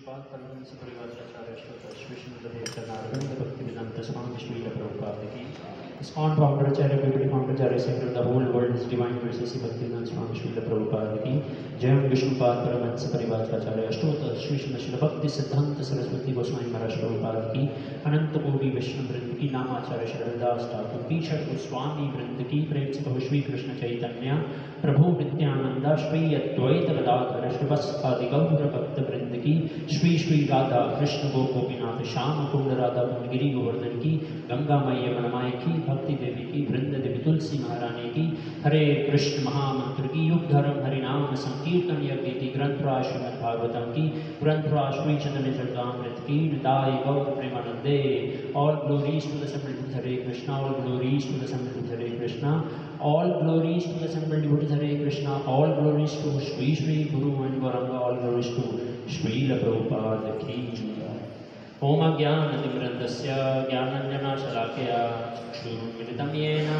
श्रीपाद परमहंस परिवाराचार्य श्री भक्तिवेदांत स्वामी श्रील प्रभुपाद की ISKCON founder Acharya Pivot founder Acharya Secretary the whole world is divine grace Bhaktivedanta स्वामी श्रील प्रभुपाद की जय विष्णुपाद परमहंस परिवाराचार्य अष्टोत्तर श्री श्रील भक्ति सिद्धांत सरस्वती गोस्वामी महाराज प्रभुपाद की अनंत कोटि वैष्णव वृंद की नामाचार्य श्रीदास ठाकुर की षड गोस्वामी वृंद की प्रेम से कहो श्री कृष्ण चैतन्य प्रभु नित्यानंद श्री अद्वैत गदाधर श्रीवत्सादि गौर भक्त वृंद की श्री श्री राधा कृष्ण गोपीनाथ श्याम कुंड राधा कुंड गिरी गोवर्धन की गंगा मैया मनमाय की भक्ति देवी की वृंद देवी तुलसी महारानी की हरे कृष्ण महामंत्र की युग धर्म हरिनाम संकीर्तन यज्ञ की ग्रंथराज श्रीमद् भागवतम की ग्रंथराज श्री चंद्र चरणामृत की निताय गौर प्रेमानंदे all glories to the assembled Hare Krishna all glories to the assembled Hare Krishna all glories to the assembled devotees Hare Krishna, all glories to Shri Shri Guru and Gauranga, all glories to Srila Prabhupada ki Om Ajnanatimirandasya Jnananjana Shalakaya Chakshurunmilitam Yena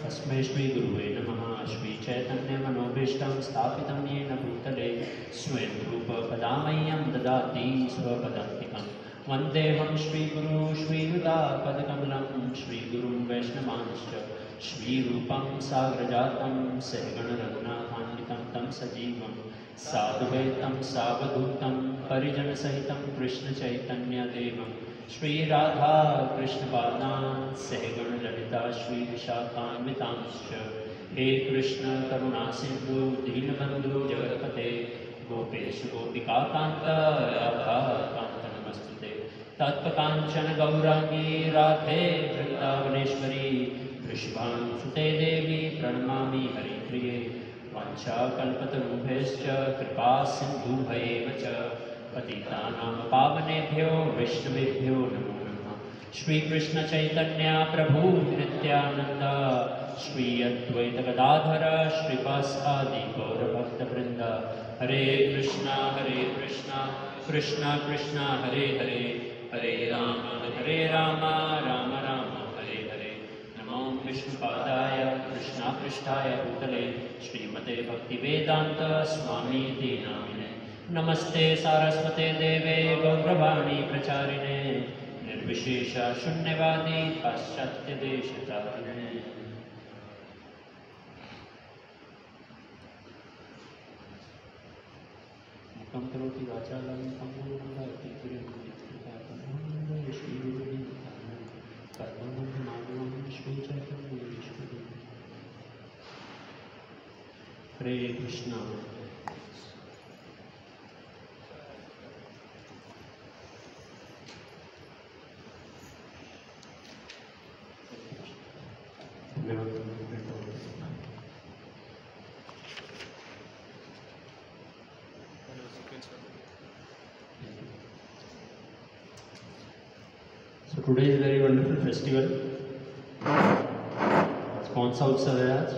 Tasmai Shri Guruve Namaha Shri Chaitanya Manobhishtam Sthapitam Yena Bhutale Swayam Rupa Padamayam Dadati Swapadantikam Vandeham Shri Guru Shri Yuta Padakamalam Shri Guru Vaishnavanscha Shri Rupam Sagrajatam Sehgana Raghunathanvitam Tam Sajivam Sadhuvaitam Savadutam Parijana Sahitam Krishna Chaitanya Devam Shri Radha Krishna Padan Sehgana Lalita Shri Vishakhanvitamscha He Krishna Karuna Sindhu Dinabandhu Jagatpate Gopesh Gopika Kanta Radha Kanta Namastute Tatpakanchana Gaurangi Radhe Vrindavaneshwari Vrishabhanusuते देवी प्रणमामि हरिप्रिये वाञ्छाकल्पतरुभ्यश्च कृपा सिन्धुभ्येव च पतितानां पावनेभ्यो वैष्णवेभ्यो नमो नमः श्री कृष्ण चैतन्य प्रभु नित्यानंद श्री अद्वैत गदाधर श्रीवासादि गौर भक्तवृंद हरे कृष्णा कृष्णा कृष्णा हरे हरे हरे राम राम राम विष्णुपादाय कृष्णापृष्ठाय भूतले श्रीमते भक्तिवेदांत स्वामीति नामिने नमस्ते सारस्वते देवे गौरवाणी प्रचारिणे निर्विशेष शून्यवादी पाश्चात्य देशतारिणे मुखं करोति वाचालं सम्पूर्णं हरे Krishna So today is a very wonderful festival. कौन सा उत्सव है आज?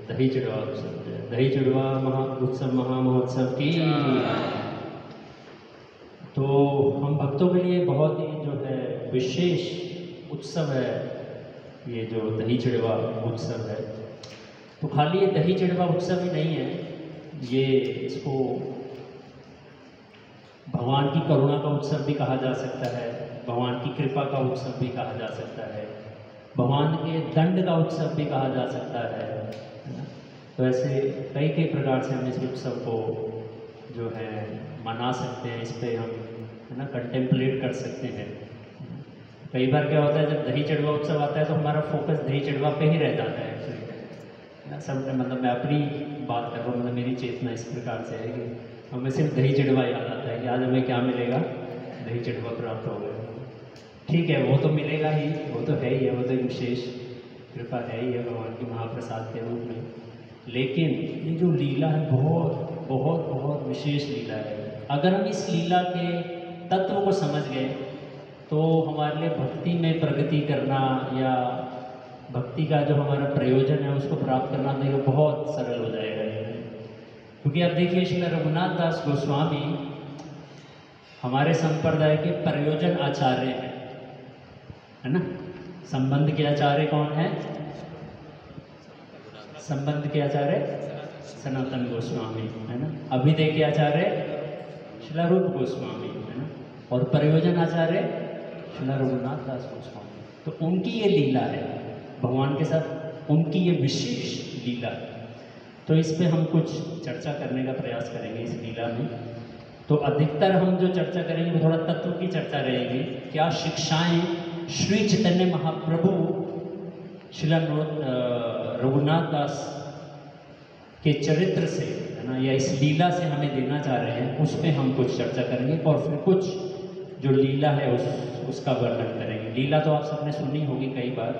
दही चिड़वा उत्सव। दही चिड़वा महामहोत्सव की तो हम भक्तों के लिए बहुत ही जो है विशेष उत्सव है ये जो दही चिड़वा उत्सव है। तो खाली ये दही चिड़वा उत्सव ही नहीं है, ये इसको भगवान की करुणा का उत्सव भी कहा जा सकता है, भगवान की कृपा का उत्सव भी कहा जा सकता है, भगवान के दंड का उत्सव भी कहा जा सकता है। तो ऐसे कई प्रकार से हम इस उत्सव को जो है मना सकते हैं, इस पर हम है ना कंटेम्पलेट कर सकते हैं। कई बार क्या होता है जब दही चिड़वा उत्सव आता है तो हमारा फोकस दही चिड़वा पे ही रह जाता है। सब मतलब मैं अपनी बात कर रहा हूँ, मतलब मेरी चेतना इस प्रकार से है कि हमें सिर्फ दही चिड़वा याद आता है कि आज हमें क्या मिलेगा, दही चिड़वा प्राप्त हो गया। ठीक है, वो तो मिलेगा ही, वो तो है ही है, वो तो एक विशेष कृपा है ही है भगवान की महाप्रसाद के रूप में। लेकिन ये जो लीला है बहुत बहुत बहुत विशेष लीला है। अगर हम इस लीला के तत्व को समझ गए तो हमारे लिए भक्ति में प्रगति करना या भक्ति का जो हमारा प्रयोजन है उसको प्राप्त करना देखिए बहुत सरल हो जाएगा। क्योंकि अब देखिए श्री रघुनाथ दास गोस्वामी हमारे संप्रदाय के प्रयोजन आचार्य हैं, है ना। संबंध के आचार्य कौन है? संबंध के आचार्य सनातन गोस्वामी, है ना, अभिधेय आचार्य श्रील रूप गोस्वामी, है ना, और प्रयोजन आचार्य श्रील रघुनाथ दास गोस्वामी। तो उनकी ये लीला है भगवान के साथ, उनकी ये विशेष लीला है। तो इस पे हम कुछ चर्चा करने का प्रयास करेंगे इस लीला में। तो अधिकतर हम जो चर्चा करेंगे वो थोड़ा तत्व की चर्चा रहेगी, क्या शिक्षाएं श्री चैतन्य महाप्रभु श्रील रघुनाथ दास के चरित्र से, है ना, या इस लीला से हमें देना चाह रहे हैं, उस पर हम कुछ चर्चा करेंगे और फिर कुछ जो लीला है उसका वर्णन करेंगे। लीला तो आप सबने सुनी होगी कई बार,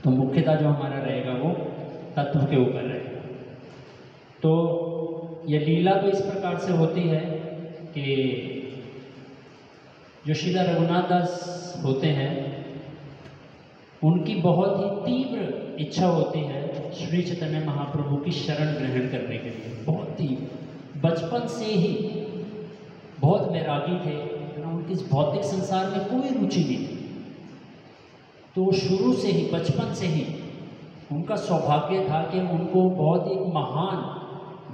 तो मुख्यतः जो हमारा रहेगा वो तत्व के ऊपर रहेगा। तो यह लीला तो इस प्रकार से होती है कि जो श्रील रघुनाथ दास होते हैं उनकी बहुत ही तीव्र इच्छा होती है श्री चैतन्य महाप्रभु की शरण ग्रहण करने के लिए। बहुत ही बचपन से ही बहुत वैरागी थे, उनकी इस भौतिक संसार में कोई रुचि नहीं थी। तो शुरू से ही, बचपन से ही उनका सौभाग्य था कि उनको बहुत ही महान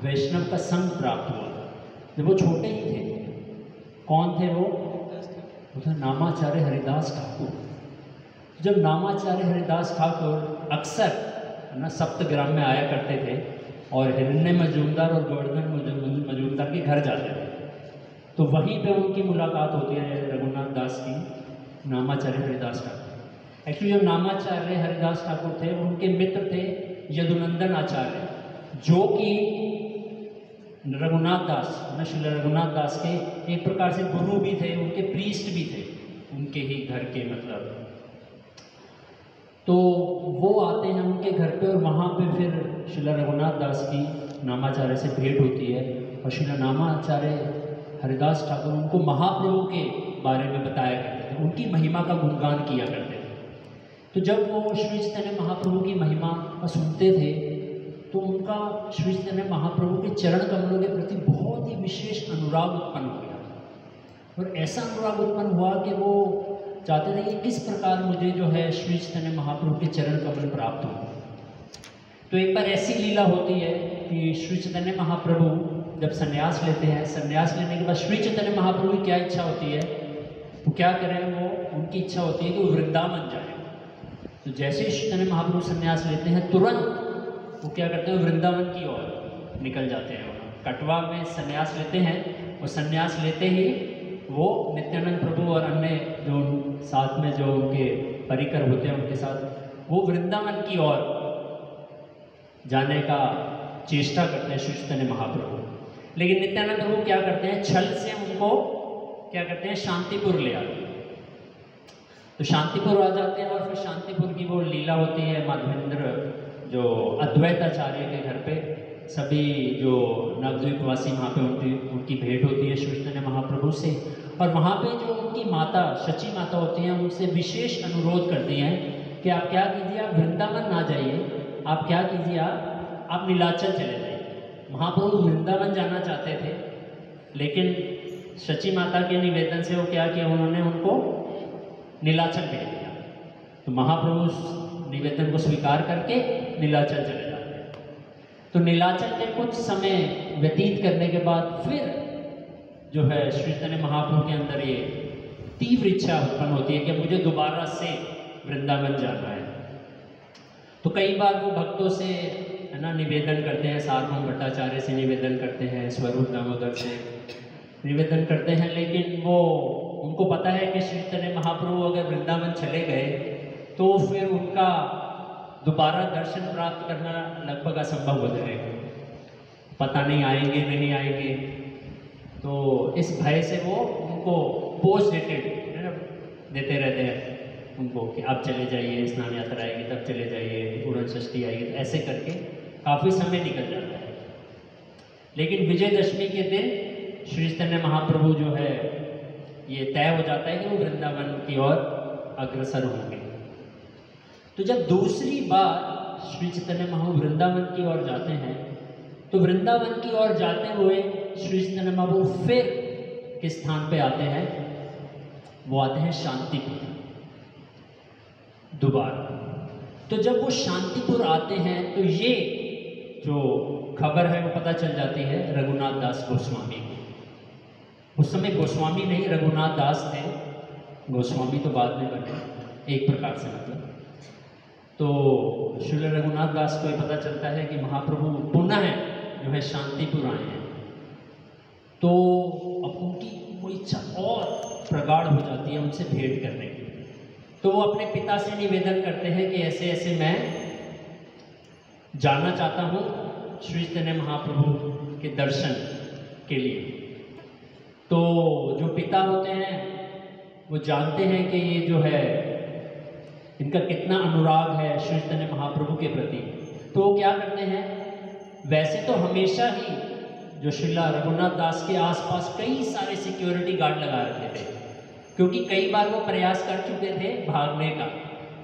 वैष्णव का संग प्राप्त हुआ जब वो छोटे ही थे। कौन थे वो थे नामाचार्य हरिदास ठाकुर। जब नामाचार्य हरिदास ठाकुर अक्सर, है ना, सप्तग्राम में आया करते थे और हिरण्य मजूमदार और गोवर्धन मजूमदार के घर जाते थे, तो वहीं पे उनकी मुलाकात होती है रघुनाथ दास की नामाचार्य हरिदास ठाकुर। एक्चुअली जो नामाचार्य हरिदास ठाकुर थे उनके मित्र थे यदुनंदन आचार्य, जो कि रघुनाथ दास, श्रील रघुनाथ दास के एक प्रकार से गुरु भी थे, उनके प्रीस्ट भी थे, उनके ही घर के, मतलब। तो वो आते हैं उनके घर पे और वहाँ पे फिर श्रील रघुनाथ दास की नामाचार्य से भेंट होती है और श्रील नामाचार्य हरिदास ठाकुर उनको महाप्रभु के बारे में बताया करते थे, उनकी महिमा का गुणगान किया करते थे। तो जब वो श्री चैतन्य महाप्रभु की महिमा का सुनते थे तो उनका श्री चैतन्य महाप्रभु के चरण कमलों के प्रति बहुत ही विशेष अनुराग उत्पन्न हो गया। और ऐसा अनुराग उत्पन्न हुआ कि वो चाहते थे कि किस प्रकार मुझे जो है श्री चैतन्य महाप्रभु के चरण कमल प्राप्त हो। तो एक बार ऐसी लीला होती है कि श्री चैतन्य महाप्रभु जब संन्यास लेते हैं, संन्यास लेने के बाद श्री चैतन्य महाप्रभु की क्या इच्छा होती है, वो क्या करें, वो उनकी इच्छा होती है कि वो वृंदावन जाए। तो जैसे ही श्री चैतन्य महाप्रभु संन्यास लेते हैं तुरंत वो क्या करते हैं, वृंदावन की ओर निकल जाते हैं। कटवा में संन्यास लेते हैं और संन्यास लेते ही वो नित्यानंद प्रभु और अन्य जो साथ में जो उनके परिकर होते हैं उनके साथ वो वृंदावन की ओर जाने का चेष्टा करते हैं श्री चैतन्य महाप्रभु। लेकिन नित्यानंद प्रभु क्या करते हैं, छल से उनको क्या करते हैं, शांतिपुर ले आते हैं। तो शांतिपुर आ जाते हैं और फिर शांतिपुर की वो लीला होती है, माधवेंद्र जो अद्वैताचार्य के घर पे सभी जो नवद्वीपवासी वहाँ पे उनकी भेंट होती है श्री चैतन्य महाप्रभु से। और वहाँ पे जो उनकी माता शची माता होती हैं उनसे विशेष अनुरोध करती हैं कि आप क्या कीजिए, आप वृंदावन ना जाइए, आप क्या कीजिए, आप नीलाचल चले जाइए। महाप्रभु वृंदावन जाना चाहते थे, लेकिन शची माता के निवेदन से वो क्या किया, उन्होंने उनको नीलाचल भेज दिया। तो महाप्रभु निवेदन को स्वीकार करके नीलाचल चले जाते हैं। तो नीलाचल में कुछ समय व्यतीत करने के बाद फिर जो है श्री चैतन्य महाप्रभु के अंदर ये तीव्र इच्छा उत्पन्न होती है कि मुझे दोबारा से वृंदावन जाना है। तो कई बार वो भक्तों से, है ना, निवेदन करते हैं, सार्वभौम भट्टाचार्य से निवेदन करते हैं, स्वरूप दामोदर से निवेदन करते हैं, लेकिन वो उनको पता है कि श्री चैतन्य महाप्रभु अगर वृंदावन चले गए तो फिर उनका दोबारा दर्शन प्राप्त करना लगभग असंभव हो जाएगा, पता नहीं आएंगे नहीं आएंगे। तो इस भय से वो उनको पोस्ट डेटेड देते रहते हैं उनको कि आप चले जाइए, स्नान यात्रा आएगी तब चले जाइए, उड़न षष्ठी आएगी, तो ऐसे करके काफ़ी समय निकल जाता है। लेकिन विजयदशमी के दिन श्री चैतन्य महाप्रभु जो है ये तय हो जाता है कि वो वृंदावन की ओर अग्रसर होंगे। तो जब दूसरी बार श्री चैतन्य महाप्रभु वृंदावन की ओर जाते हैं तो वृंदावन की ओर जाते हुए श्री चैतन्य महाप्रभु फिर किस स्थान पे आते हैं, वो आते हैं शांतिपुर दोबारा। तो जब वो शांतिपुर आते हैं तो ये जो खबर है वो पता चल जाती है रघुनाथ दास गोस्वामी को। उस समय गोस्वामी नहीं रघुनाथ दास थे, गोस्वामी तो बाद में बने एक प्रकार से मतलब। तो श्री रघुनाथ दास को ये पता चलता है कि महाप्रभु पुनः जो है शांतिपुर आए हैं। तो अब उनकी वो इच्छा और प्रगाढ़ हो जाती है उनसे भेंट करने की। तो वो अपने पिता से निवेदन करते हैं कि ऐसे ऐसे मैं जाना चाहता हूँ श्री चैतन्य महाप्रभु के दर्शन के लिए। तो जो पिता होते हैं वो जानते हैं कि ये जो है इनका कितना अनुराग है श्री चैतन्य महाप्रभु के प्रति। तो वो क्या करते हैं, वैसे तो हमेशा ही जो श्रीला रघुनाथ दास के आसपास कई सारे सिक्योरिटी गार्ड लगा रखे थे, क्योंकि कई बार वो प्रयास कर चुके थे भागने का।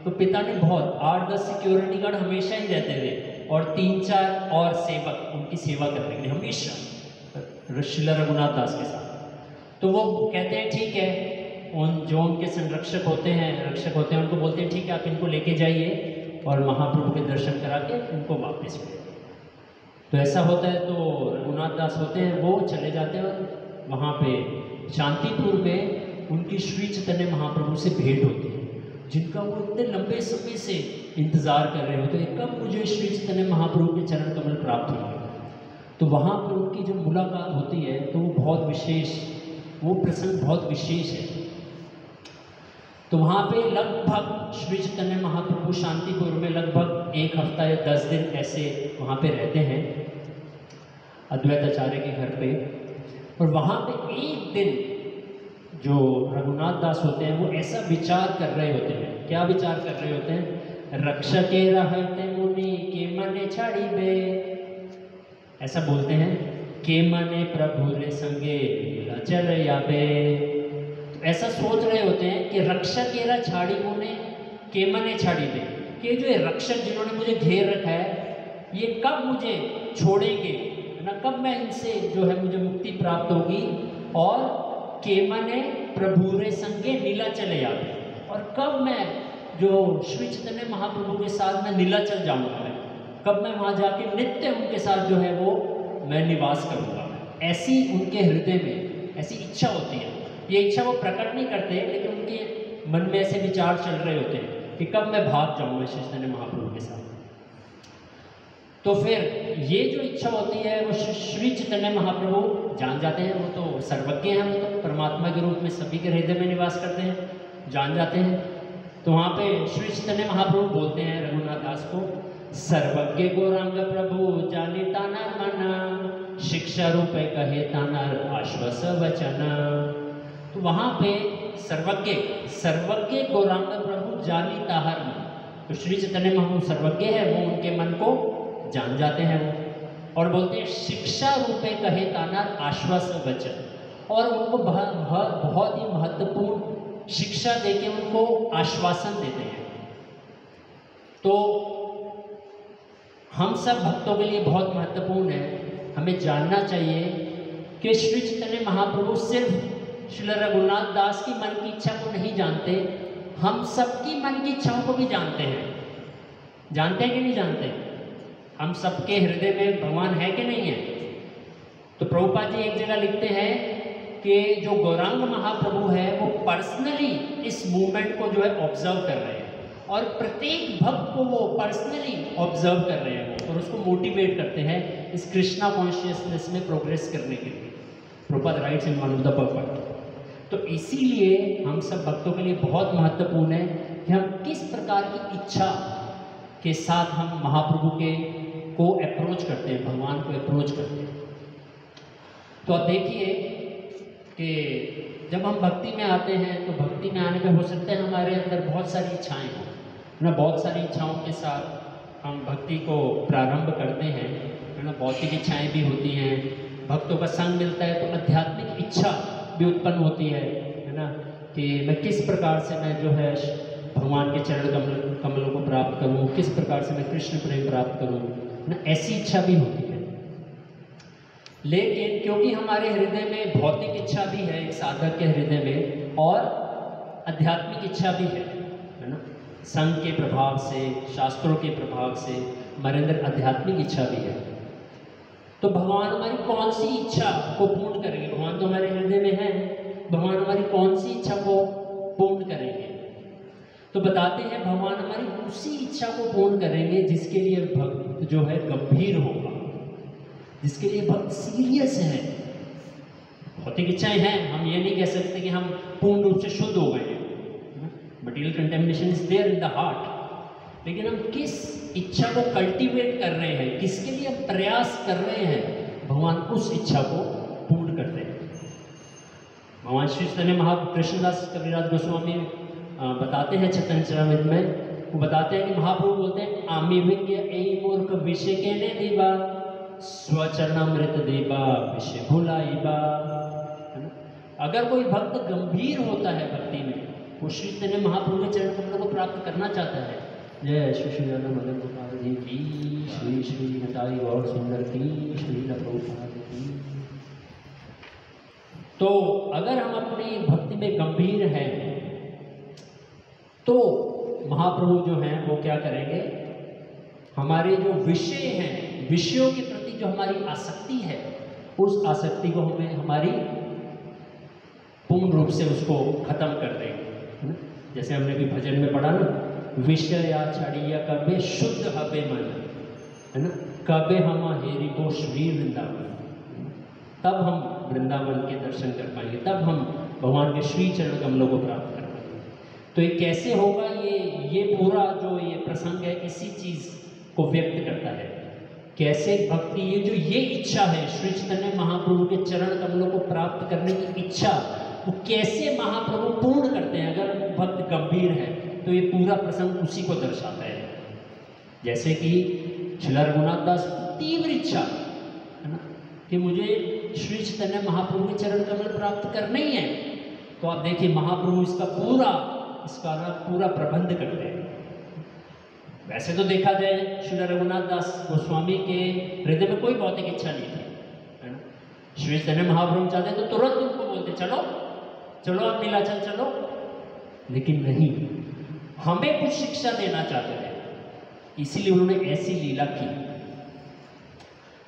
तो पिता ने बहुत 8-10 सिक्योरिटी गार्ड हमेशा ही रहते थे और 3-4 और सेवक उनकी सेवा करने के लिए हमेशा श्रीला रघुनाथ दास के साथ। तो वो कहते हैं ठीक है, उन जो उनके संरक्षक होते हैं, रक्षक होते हैं, उनको बोलते हैं ठीक है आप इनको लेके जाइए और महाप्रभु के दर्शन करा के उनको वापस भेजिए। तो ऐसा होता है। तो रघुनाथ दास होते हैं वो चले जाते हैं और वहाँ पे शांतिपुर में उनकी श्री चैतन्य महाप्रभु से भेंट होती है, जिनका वो इतने लंबे समय से इंतज़ार कर रहे होते हैं कब मुझे श्री चैतन्य महाप्रभु के चरण कमल प्राप्त होंगे। तो वहाँ पर उनकी जो मुलाकात होती है तो वो बहुत विशेष, वो प्रसंग बहुत विशेष है। तो वहाँ पे लगभग श्री चैतन्य महाप्रभु शांतिपुर में लगभग 1 हफ्ता या 10 दिन ऐसे वहाँ पे रहते हैं अद्वैत आचार्य के घर पे। और वहाँ पे एक दिन जो रघुनाथ दास होते हैं वो ऐसा विचार कर रहे होते हैं। क्या विचार कर रहे होते हैं, रक्षके रहते मुनि के मने छाड़ी बे, ऐसा बोलते हैं, के मने प्रभु रे संगे लीला चल या बे। ऐसा सोच रहे होते हैं कि रक्षक एरा छाड़ी मुने के मने छाड़ी बे, कि जो ये रक्षक जिन्होंने मुझे घेर रखा है ये कब मुझे छोड़ेंगे ना, कब मैं इनसे जो है मुझे मुक्ति प्राप्त होगी। और के मने प्रभु रे संगे नीलाचल यावे, और कब मैं जो श्री चैतन्य महाप्रभु के साथ मैं नीलाचल जाऊंगा, मैं कब मैं वहाँ जाके नित्य उनके साथ जो है वो मैं निवास करूँगा। ऐसी उनके हृदय में ऐसी इच्छा होती है। ये इच्छा वो प्रकट नहीं करते लेकिन उनके मन में ऐसे विचार चल रहे होते हैं कि कब मैं भाग जाऊँगा श्री चैतन्य महाप्रभु के साथ। तो फिर ये जो इच्छा होती है वो श्री चैतन्य महाप्रभु जान जाते हैं। वो तो सर्वज्ञ हैं, वो तो परमात्मा के रूप में सभी के हृदय में निवास करते हैं, जान जाते हैं। तो वहाँ पे श्री चैतन्य महाप्रभु बोलते हैं रघुनाथ दास को, सर्वज्ञ गौरांग प्रभु जाने तानर मना, शिक्षा रूपे कहे तानर आश्वास वचन। तो वहाँ पे सर्वज्ञ गौरांग प्रभु जानी ताहर मन, तो श्री चैतन्य महाप्रभु सर्वज्ञ है, वो उनके मन को जान जाते हैं वो। और बोलते हैं शिक्षा रूपे कहे तानर आश्वास वचन, और उनको बहुत ही महत्वपूर्ण शिक्षा देके उनको आश्वासन देते हैं। तो हम सब भक्तों के लिए बहुत महत्वपूर्ण है, हमें जानना चाहिए कि श्री चैतन्य महाप्रभु सिर्फ श्री रघुनाथ दास की मन की इच्छा को नहीं जानते, हम सबकी मन की इच्छाओं को भी जानते हैं। जानते हैं कि नहीं जानते? हम सबके हृदय में भगवान है कि नहीं है? तो प्रभुपाद जी एक जगह लिखते हैं कि जो गौरांग महाप्रभु है वो पर्सनली इस मूवमेंट को जो है ऑब्जर्व कर रहे हैं, और प्रत्येक भक्त को वो पर्सनली ऑब्जर्व कर रहे हैं वो, और उसको मोटिवेट करते हैं इस कृष्णा कॉन्शियसनेस में प्रोग्रेस करने के लिए। Prabhupada rights in one of the purpose. तो इसीलिए हम सब भक्तों के लिए बहुत महत्वपूर्ण है कि हम किस प्रकार की इच्छा के साथ हम महाप्रभु को अप्रोच करते हैं, भगवान को अप्रोच करते हैं। तो आप देखिए कि जब हम भक्ति में आते हैं तो भक्ति में आने पे हो सकता है हमारे अंदर बहुत सारी इच्छाएं हों ना, बहुत सारी इच्छाओं के साथ हम भक्ति को प्रारंभ करते हैं, है ना। भौतिक इच्छाएं भी होती हैं, भक्तों का संग मिलता है तो आध्यात्मिक इच्छा भी उत्पन्न होती है ना, कि मैं किस प्रकार से मैं जो है भगवान के चरण कमलों को प्राप्त करूं, किस प्रकार से मैं कृष्ण प्रेम प्राप्त करूं ना, ऐसी इच्छा भी होती है। लेकिन क्योंकि हमारे हृदय में भौतिक इच्छा भी है एक साधक के हृदय में, और आध्यात्मिक इच्छा भी है ना, संघ के प्रभाव से, शास्त्रों के प्रभाव से हमारे अंदर आध्यात्मिक इच्छा भी है। तो भगवान हमारी कौन सी इच्छा को पूर्ण करेंगे? भगवान तो हमारे हृदय में है, भगवान हमारी कौन सी इच्छा को पूर्ण करेंगे? तो बताते हैं भगवान हमारी उसी इच्छा को पूर्ण करेंगे जिसके लिए भक्त जो है गंभीर होगा, जिसके लिए भक्त सीरियस है। भौतिक इच्छाएं हैं, हम ये नहीं कह सकते कि हम पूर्ण रूप से शुद्ध हो गए हैं। Material contamination is there in the heart, लेकिन हम किस इच्छा को कल्टीवेट कर रहे हैं, किसके लिए हम प्रयास कर रहे हैं, भगवान उस इच्छा को पूर्ण करते हैं। भगवान श्री चैतन्य महाकृष्णदास कबीरदास गोस्वामी बताते हैं चैतन्य चरितामृत में, वो बताते हैं कि महाप्रभु बोलते हैं आमी विज्ञ ए मूर्ख विषय कहने दीवा स्वचरणामृत देवा विषय भुलाइबा। अगर कोई भक्त गंभीर होता है भक्ति में, वो श्री चैतन्य महाप्रभु के चरण कमलों को प्राप्त करना चाहता है। जय श्री श्री मदन गोपाल जी की, श्री श्री नटाई गौर सुंदर की, श्री प्रभुपाद की। तो अगर हम अपनी भक्ति में गंभीर हैं तो महाप्रभु जो हैं वो क्या करेंगे, हमारे जो विषय हैं, विषयों के प्रति जो हमारी आसक्ति है, उस आसक्ति को हमें हमारी पूर्ण रूप से उसको खत्म कर देंगे। जैसे हमने भी भजन में पढ़ा ना, विषया छड़िया कबे शुद्ध हबे मन, है ना, कबे हम हेरी को श्री वृंदावन, तब हम वृंदावन के दर्शन कर पाएंगे, तब हम भगवान के श्री चरण कमलों को प्राप्त कर पाएंगे। तो ये कैसे होगा? ये पूरा जो ये प्रसंग है इसी चीज को व्यक्त करता है। कैसे भक्ति, ये इच्छा है श्री चैतन्य महाप्रभु के चरण कमलों को प्राप्त करने की इच्छा, वो कैसे महाप्रभु पूर्ण करते हैं? अगर भक्त गंभीर है तो ये पूरा प्रसंग उसी को दर्शाता है। जैसे कि श्रील रघुनाथ दास तीव्र इच्छा है ना कि मुझे श्री चैतन्य महाप्रभु के चरण कमल प्राप्त करने ही है, तो आप देखिए महाप्रभु इसका पूरा प्रबंध करते हैं। वैसे तो देखा जाए श्री रघुनाथ दास गोस्वामी के हृदय में कोई भौतिक इच्छा नहीं थी, है ना। श्री चैतन्य महाप्रभु चाहते तो तुरंत उनको बोलते चलो चलो आप नीलाचल चलो, लेकिन नहीं, हमें कुछ शिक्षा देना चाहते थे, इसीलिए उन्होंने ऐसी लीला की।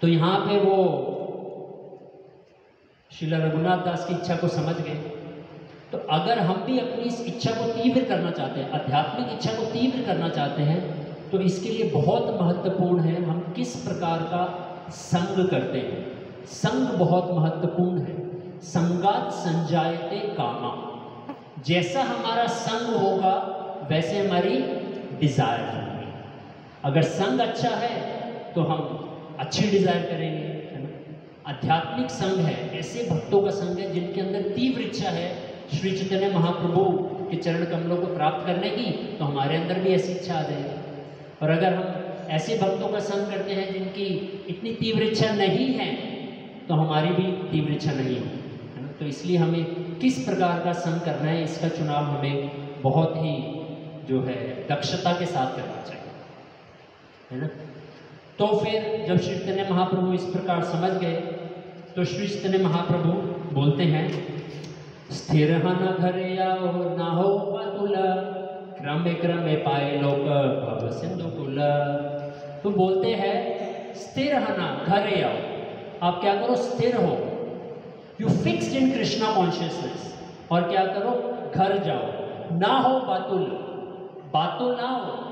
तो यहाँ पे वो श्रील रघुनाथ दास की इच्छा को समझ गए। तो अगर हम भी अपनी इस इच्छा को तीव्र करना चाहते हैं, आध्यात्मिक इच्छा को तीव्र करना चाहते हैं, तो इसके लिए बहुत महत्वपूर्ण है हम किस प्रकार का संग करते हैं। संग बहुत महत्वपूर्ण है। संगात संजायते कामा, जैसा हमारा संग होगा वैसे हमारी डिजायर होगी। अगर संग अच्छा है तो हम अच्छी डिजायर करेंगे, है ना। आध्यात्मिक संग है, ऐसे भक्तों का संग है जिनके अंदर तीव्र इच्छा है श्री चैतन्य महाप्रभु के चरण कमलों को प्राप्त करने की, तो हमारे अंदर भी ऐसी इच्छा आ जाएगी। और अगर हम ऐसे भक्तों का संग करते हैं जिनकी इतनी तीव्र इच्छा नहीं है, तो हमारी भी तीव्र इच्छा नहीं होगी, है ना। तो इसलिए हमें किस प्रकार का संग करना है, इसका चुनाव हमें बहुत ही जो है दक्षता के साथ करना चाहिए, है ना। तो फिर जब श्री चैतन्य महाप्रभु इस प्रकार समझ गए, तो श्री चैतन्य महाप्रभु बोलते हैं स्थिर न घरे आओ ना हो पातुला, क्रमे क्रमे पाए लोक भव सिंधु कुला। तो बोलते हैं स्थिर न घरे आओ, आप क्या करो, स्थिर हो, you fixed in Krishna consciousness, और क्या करो, घर जाओ, ना हो बातुल, बातुल ना हो।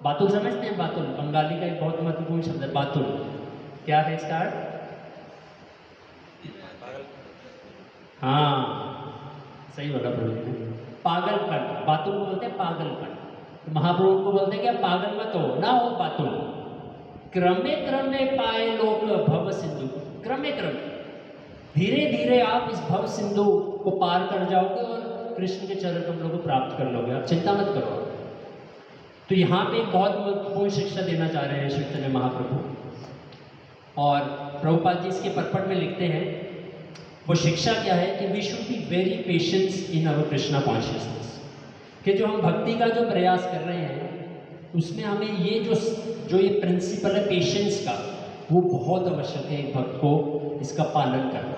बातुल समझते हैं? बातुल बंगाली का एक बहुत महत्वपूर्ण शब्द है। बातुल क्या है इसका अर्थ? हाँ सही बोला प्रभु ने, पागलपन। बातुल को बोलते हैं पागलपन। तो महाप्रभु को बोलते हैं क्या, पागल मत हो, ना हो बातुल। क्रमे क्रमे पाए लोक भव सिंधु, क्रमे क्रमे धीरे धीरे आप इस भव सिंधु को पार कर जाओगे और कृष्ण के चरण कमलों को प्राप्त कर लोगे, आप चिंता मत करो। तो यहाँ पे एक बहुत महत्वपूर्ण शिक्षा देना चाह रहे हैं श्री चैतन्य महाप्रभु, और प्रभुपाद जी इसके परपट में लिखते हैं। वो शिक्षा क्या है कि we should be very patience in our Krishna consciousness, कि जो हम भक्ति का जो प्रयास कर रहे हैं उसमें हमें ये जो ये प्रिंसिपल है पेशेंस का, वो बहुत आवश्यक है एक भक्त को इसका पालन करना।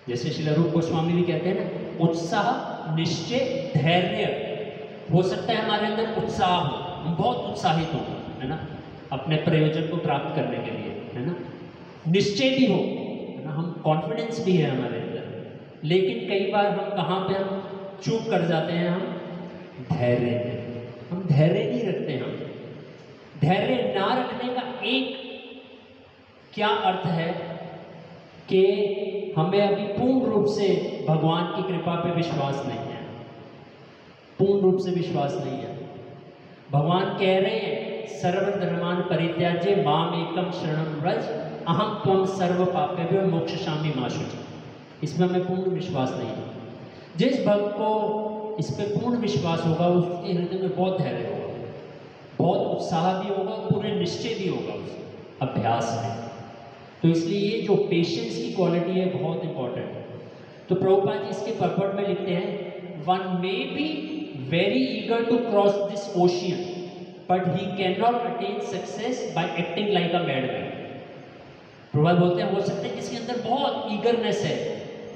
जैसे श्रील रूप गोस्वामी भी कहते हैं ना, उत्साह निश्चय धैर्य हो सकता है हमारे अंदर उत्साह हो, हम बहुत उत्साहित हो, है ना, अपने प्रयोजन को प्राप्त करने के लिए, है ना, निश्चय भी हो, है ना, हम कॉन्फिडेंस भी है हमारे अंदर। लेकिन कई बार हम कहाँ पे हम चूक कर जाते हैं, हम धैर्य नहीं रखते। हम धैर्य ना रखने का एक क्या अर्थ है कि हमें अभी पूर्ण रूप से भगवान की कृपा पे विश्वास नहीं है, पूर्ण रूप से विश्वास नहीं है। भगवान कह रहे हैं सर्वधर्मान् परित्याज्य माम एकम शरणं व्रज अहम त्वं सर्व पापेभ्यो मोक्षयिष्यामि मा शुचि। इसमें हमें पूर्ण विश्वास नहीं है। जिस भक्त को इस पे पूर्ण विश्वास होगा उसके हृदय में बहुत धैर्य होगा, बहुत उत्साह भी होगा, पूरे निश्चय भी होगा उस अभ्यास में। तो इसलिए ये जो पेशेंस की क्वालिटी है बहुत इंपॉर्टेंट है। तो प्रभुपाद जी इसके पर्पट में लिखते हैं, one may be very eager to cross this ocean but he can not attain success by acting like a madman. Prabhupada बोलते हैं हो सकता है किसके अंदर बहुत ईगरनेस है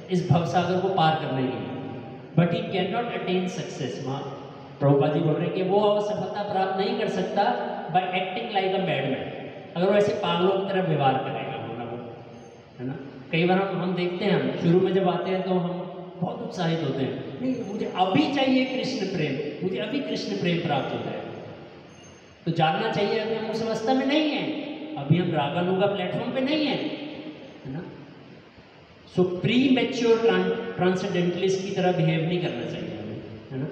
इस भवसागर को पार करने के लिए, but he can not attain success. वहाँ प्रभुपाद जी बोल रहे हैं कि वो सफलता प्राप्त नहीं कर सकता by acting like a madman, अगर वो ऐसे पागलों की तरह व्यवहार करेगा, है ना। कई बार हम देखते हैं, हम शुरू में जब आते हैं तो हम बहुत उत्साहित होते हैं, नहीं मुझे अभी चाहिए कृष्ण प्रेम, मुझे अभी कृष्ण प्रेम प्राप्त होता है। तो जानना चाहिए अभी हम उस अवस्था में नहीं है, अभी हम रागानुगा प्लेटफॉर्म पे नहीं है ना। सो प्री मैच्योर ट्रांसेंडेंटलिस्ट की तरह बिहेव नहीं करना चाहिए हमें, है ना।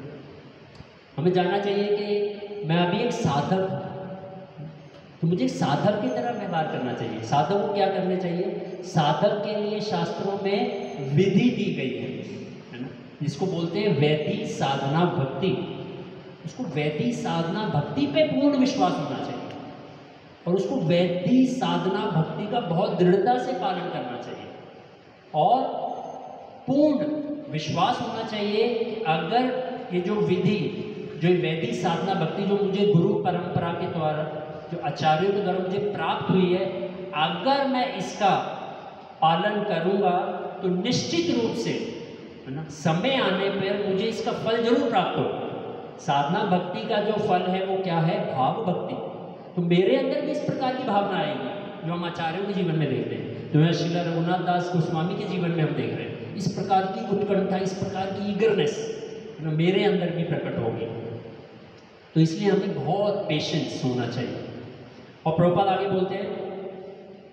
हमें जानना चाहिए कि मैं अभी एक साधक हूँ, तो मुझे साधक की तरह व्यवहार करना चाहिए। साधक को क्या करना चाहिए, साधक के लिए शास्त्रों में विधि दी गई है ना, जिसको बोलते हैं वैदिक साधना भक्ति। उसको वैदिक साधना भक्ति पे पूर्ण विश्वास होना चाहिए और उसको वैदिक साधना भक्ति का बहुत दृढ़ता से पालन करना चाहिए और पूर्ण विश्वास होना चाहिए कि अगर ये जो विधि, जो वैदिक साधना भक्ति जो मुझे गुरु परंपरा के द्वारा, जो आचार्यों के द्वारा मुझे प्राप्त हुई है, अगर मैं इसका पालन करूंगा तो निश्चित रूप से, है ना, समय आने पर मुझे इसका फल जरूर प्राप्त होगा। साधना भक्ति का जो फल है वो क्या है, भाव भक्ति। तो मेरे अंदर भी इस प्रकार की भावना आएगी जो हम आचार्यों के जीवन में देख रहे हैं, जो है श्रील रघुनाथ दास गोस्वामी के जीवन में हम देख रहे हैं। इस प्रकार की उत्कंठा, इस प्रकार की ईगरनेस मेरे अंदर भी प्रकट होगी। तो इसलिए हमें बहुत पेशेंस होना चाहिए। और प्रभुपाद आगे बोलते हैं,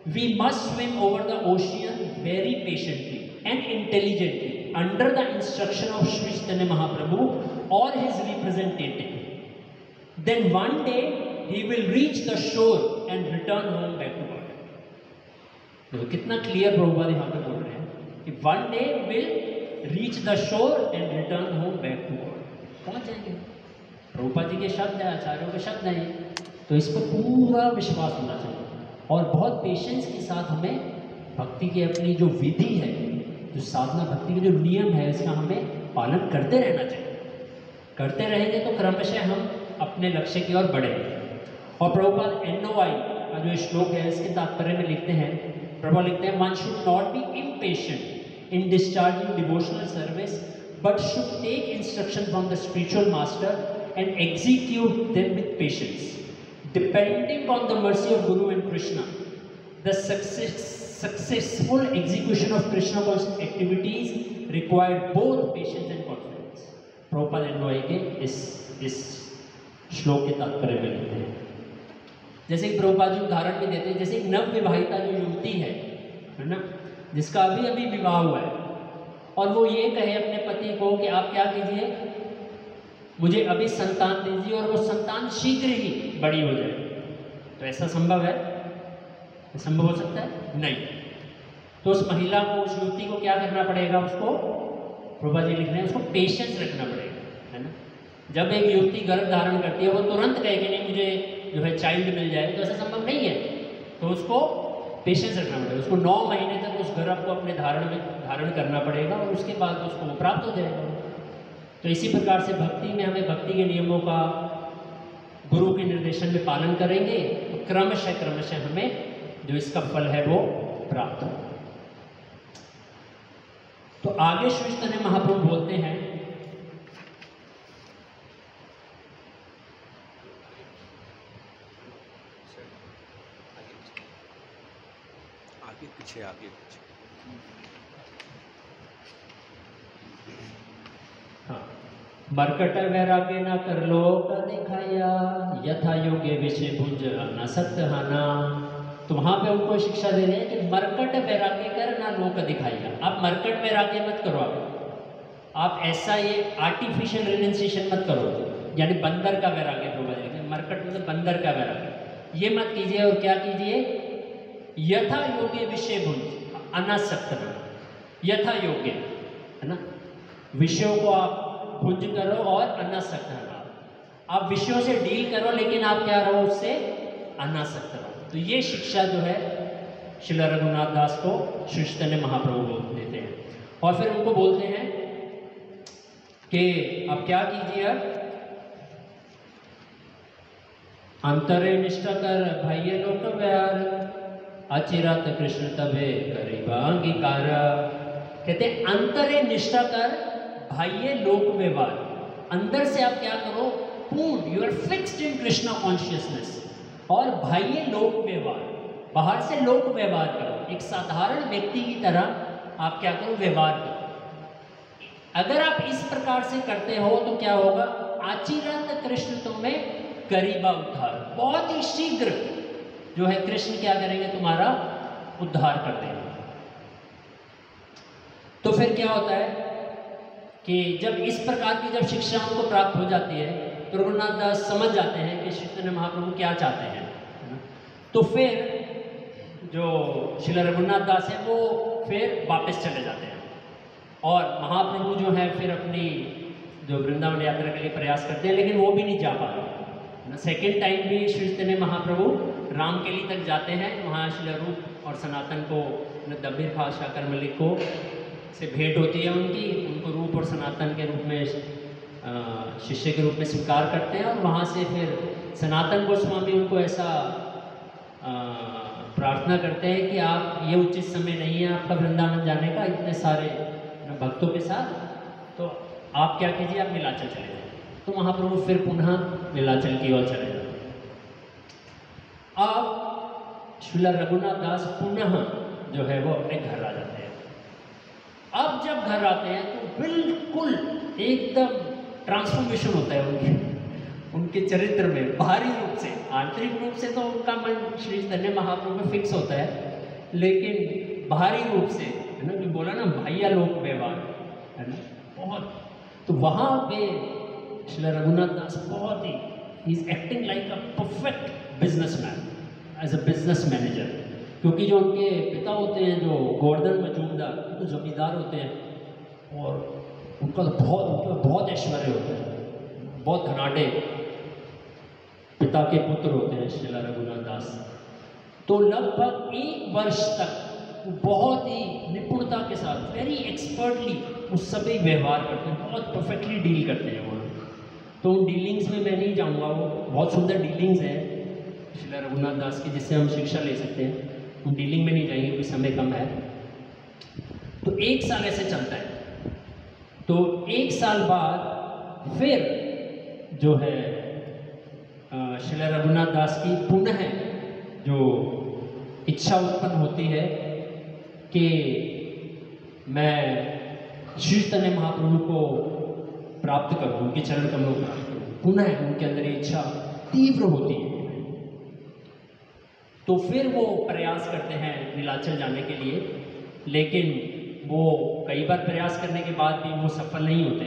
we must swim over the ocean very patiently and intelligently under the instruction of Shri Chaitanya Mahaprabhu और his representative, then one day he will reach the shore and return home back to God. देखो कितना clear Prabhupada यहाँ पे बोल रहे हैं कि one day will reach the shore and return home back to God. पहुंच जाएंगे, प्रभुपाद जी के शब्द है, आचार्यों के शब्द हैं। तो इस पर पूरा विश्वास होना चाहिए और बहुत पेशेंस के साथ हमें भक्ति की अपनी जो विधि है, जो साधना भक्ति के जो नियम है, इसका हमें पालन करते रहना चाहिए। करते रहेंगे तो क्रमशः हम अपने लक्ष्य की ओर बढ़ेंगे। और प्रभुपाद NOI का जो श्लोक है इसके तात्पर्य में लिखते हैं, प्रभुपाद लिखते हैं, one should not be impatient in discharging devotional service but should take instruction from the spiritual master and execute them with patience. Depending on the mercy of Guru and Krishna, the successful execution of Krishna conscious activities require both patience and confidence. Prabhupada NOI के इस श्लोक के तात्पर्य में लिखते हैं। जैसे कि प्रभुपाद जी उदाहरण भी देते हैं, जैसे एक नव विवाहिता जो युवती है ना, जिसका अभी अभी विवाह हुआ है और वो ये कहे अपने पति को कि आप क्या कीजिए, मुझे अभी संतान दीजिए और वो संतान शीघ्र ही बड़ी हो जाए, तो ऐसा संभव है? संभव हो सकता है? नहीं। तो उस महिला को, उस युवती को क्या करना पड़ेगा, उसको प्रभुपाद जी लिख रहे हैं, उसको पेशेंस रखना पड़ेगा, है ना। जब एक युवती गर्भ धारण करती है वो तुरंत कहे कि नहीं मुझे जो है चाइल्ड मिल जाए, तो ऐसा संभव नहीं है। तो उसको पेशेंस रखना पड़ेगा, उसको 9 महीने तक उस गर्भ को अपने धारण करना पड़ेगा और उसके बाद उसको वो प्राप्त हो जाएगा। तो इसी प्रकार से भक्ति में हमें भक्ति के नियमों का गुरु के निर्देशन में पालन करेंगे तो क्रमशः हमें जो इसका फल है वो प्राप्त हो। तो आगे श्री चैतन्य महाप्रभु बोलते हैं, पीछे आगे पीछे। हाँ, मरकट वैराग्य न कर लोक दिखाया, यथा योग्य विषय भुज न सत्य हाना। तो वहां पे उनको शिक्षा दे रहे हैं कि मरकट वैराग्य कर ना लोक दिखाइया। आप मरकट वैराग्य मत करो, आप ऐसा ये आर्टिफिशियल रिलेंसिएशन मत करो, यानी बंदर का वैराग्य प्रबंधन, मरकट मतलब बंदर का वैराग्य, ये मत कीजिए। और क्या कीजिए? यथा योग्य विषय भुज अनासक्त, यथा योग्य है ना, विषयों को आप भुंज करो और अनासक्त रहो। आप विषयों से डील करो लेकिन आप क्या रहो? उससे अनासक्त रहो। तो ये शिक्षा जो है श्रील रघुनाथ दास को श्री चैतन्य महाप्रभु देते हैं। और फिर उनको बोलते हैं कि अब क्या कीजिए? अब अंतरे निष्ठा कर भाइये लोक व्यार, अचिरात कृष्ण तभे करीबा अंगीकार। कहते हैं अंतरे निष्ठा कर भाइये लोक व्यवहार। अंदर से आप क्या करो? पूर्ण, you are fixed in Krishna consciousness. और बाह्य लोक व्यवहार, बाहर से लोक व्यवहार करो, एक साधारण व्यक्ति की तरह आप क्या करो? व्यवहार करो। अगर आप इस प्रकार से करते हो तो क्या होगा? आचिरात कृष्ण तुम्हें करीबा उद्धार, बहुत ही शीघ्र जो है कृष्ण क्या करेंगे? तुम्हारा उद्धार कर देंगे। तो फिर क्या होता है कि जब इस प्रकार की जब शिक्षा उनको प्राप्त हो जाती है तो रघुनाथ दास समझ जाते हैं कि श्री चैतन्य महाप्रभु क्या चाहते हैं। तो फिर जो श्रील रघुनाथ दास है वो फिर वापस चले जाते हैं और महाप्रभु जो है फिर अपनी जो वृंदावन यात्रा के लिए प्रयास करते हैं, लेकिन वो भी नहीं जा पा रहे। सेकेंड टाइम भी श्री चैतन्य महाप्रभु रामकेली तक जाते हैं। वहाँ श्रील रूप और सनातन को दब्बीर खां शाकर मलिक को से भेंट होती है उनकी, उनको रूप और सनातन के रूप में शिष्य के रूप में स्वीकार करते हैं। और वहाँ से फिर सनातन गोस्वामी उनको ऐसा प्रार्थना करते हैं कि आप, ये उचित समय नहीं है आपका वृंदावन जाने का इतने सारे भक्तों के साथ, तो आप क्या कीजिए? आप नीलाचल चले जाइए। तो महाप्रभु फिर पुनः नीलाचल की ओर चले जाते हैं। अब श्रील रघुनाथ दास पुनः जो है वो अपने घर आ जाते हैं। अब जब घर आते हैं तो बिल्कुल एकदम ट्रांसफॉर्मेशन होता है उनके चरित्र में, बाहरी रूप से। आंतरिक रूप से तो उनका मन श्री चैतन्य महाप्रभु में फिक्स होता है, लेकिन बाहरी रूप से है ना, जो बोला ना बाह्य लोक व्यवहार है ना, बहुत। तो वहाँ पे श्री रघुनाथ दास बहुत ही is acting like a perfect businessman, as a business manager. क्योंकि जो उनके पिता होते हैं जो गोवर्धन मजूमदार, तो जमींदार होते हैं और उनका बहुत ऐश्वर्य होता है, बहुत धनाढ़े पिता के पुत्र होते हैं श्रील रघुनाथ दास। तो लगभग 1 वर्ष तक बहुत ही निपुणता के साथ, वेरी एक्सपर्टली उस सभी व्यवहार करते हैं, बहुत परफेक्टली डील करते हैं वो। तो उन डीलिंग्स में मैं नहीं जाऊँगा, वो बहुत सुंदर डीलिंग्स हैं श्रील रघुनाथ दास की जिससे हम शिक्षा ले सकते हैं। उन डीलिंग में नहीं जाएंगे क्योंकि समय कम है। तो 1 साल ऐसे चलता है। तो 1 साल बाद फिर जो है श्रील रघुनाथ दास की पुनः जो इच्छा उत्पन्न होती है कि मैं श्री चैतन्य महाप्रभु को प्राप्त करूं, उनके चरण कमलों को प्राप्त करूं। पुनः उनके अंदर इच्छा तीव्र होती है। तो फिर वो प्रयास करते हैं नीलाचल जाने के लिए, लेकिन वो कई बार प्रयास करने के बाद भी वो सफल नहीं होते।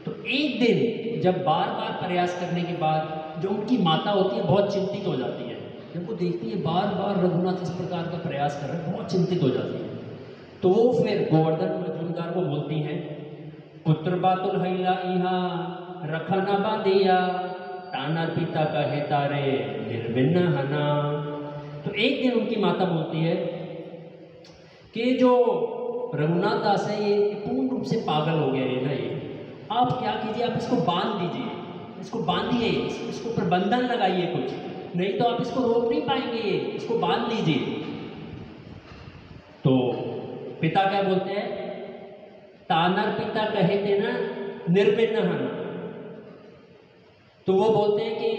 तो एक दिन जब बार बार प्रयास करने के बाद जो उनकी माता होती है बहुत चिंतित हो जाती है, जब वो देखती है बार बार रघुनाथ इस प्रकार का प्रयास कर रहे हैं, बहुत चिंतित हो जाती है। तो वो फिर गोवर्धन मजूमदार को बोलती हैं, पुत्र बातुल हैला इहा रखा न बांधिया, तानर पिता कहे तारे निर्विन्न हना। तो एक दिन उनकी माता बोलती है कि जो रघुनाथ दास है ये पूर्ण रूप से पागल हो गया है ना, ये आप क्या कीजिए, आप इसको बांध दीजिए, इसको बांधिए, इसको प्रबंधन लगाइए कुछ, नहीं तो आप इसको रोक नहीं पाएंगे, ये इसको बांध लीजिए। तो पिता क्या बोलते हैं? तानर पिता कहे थे ना निर्विन्न हना। तो वो बोलते हैं कि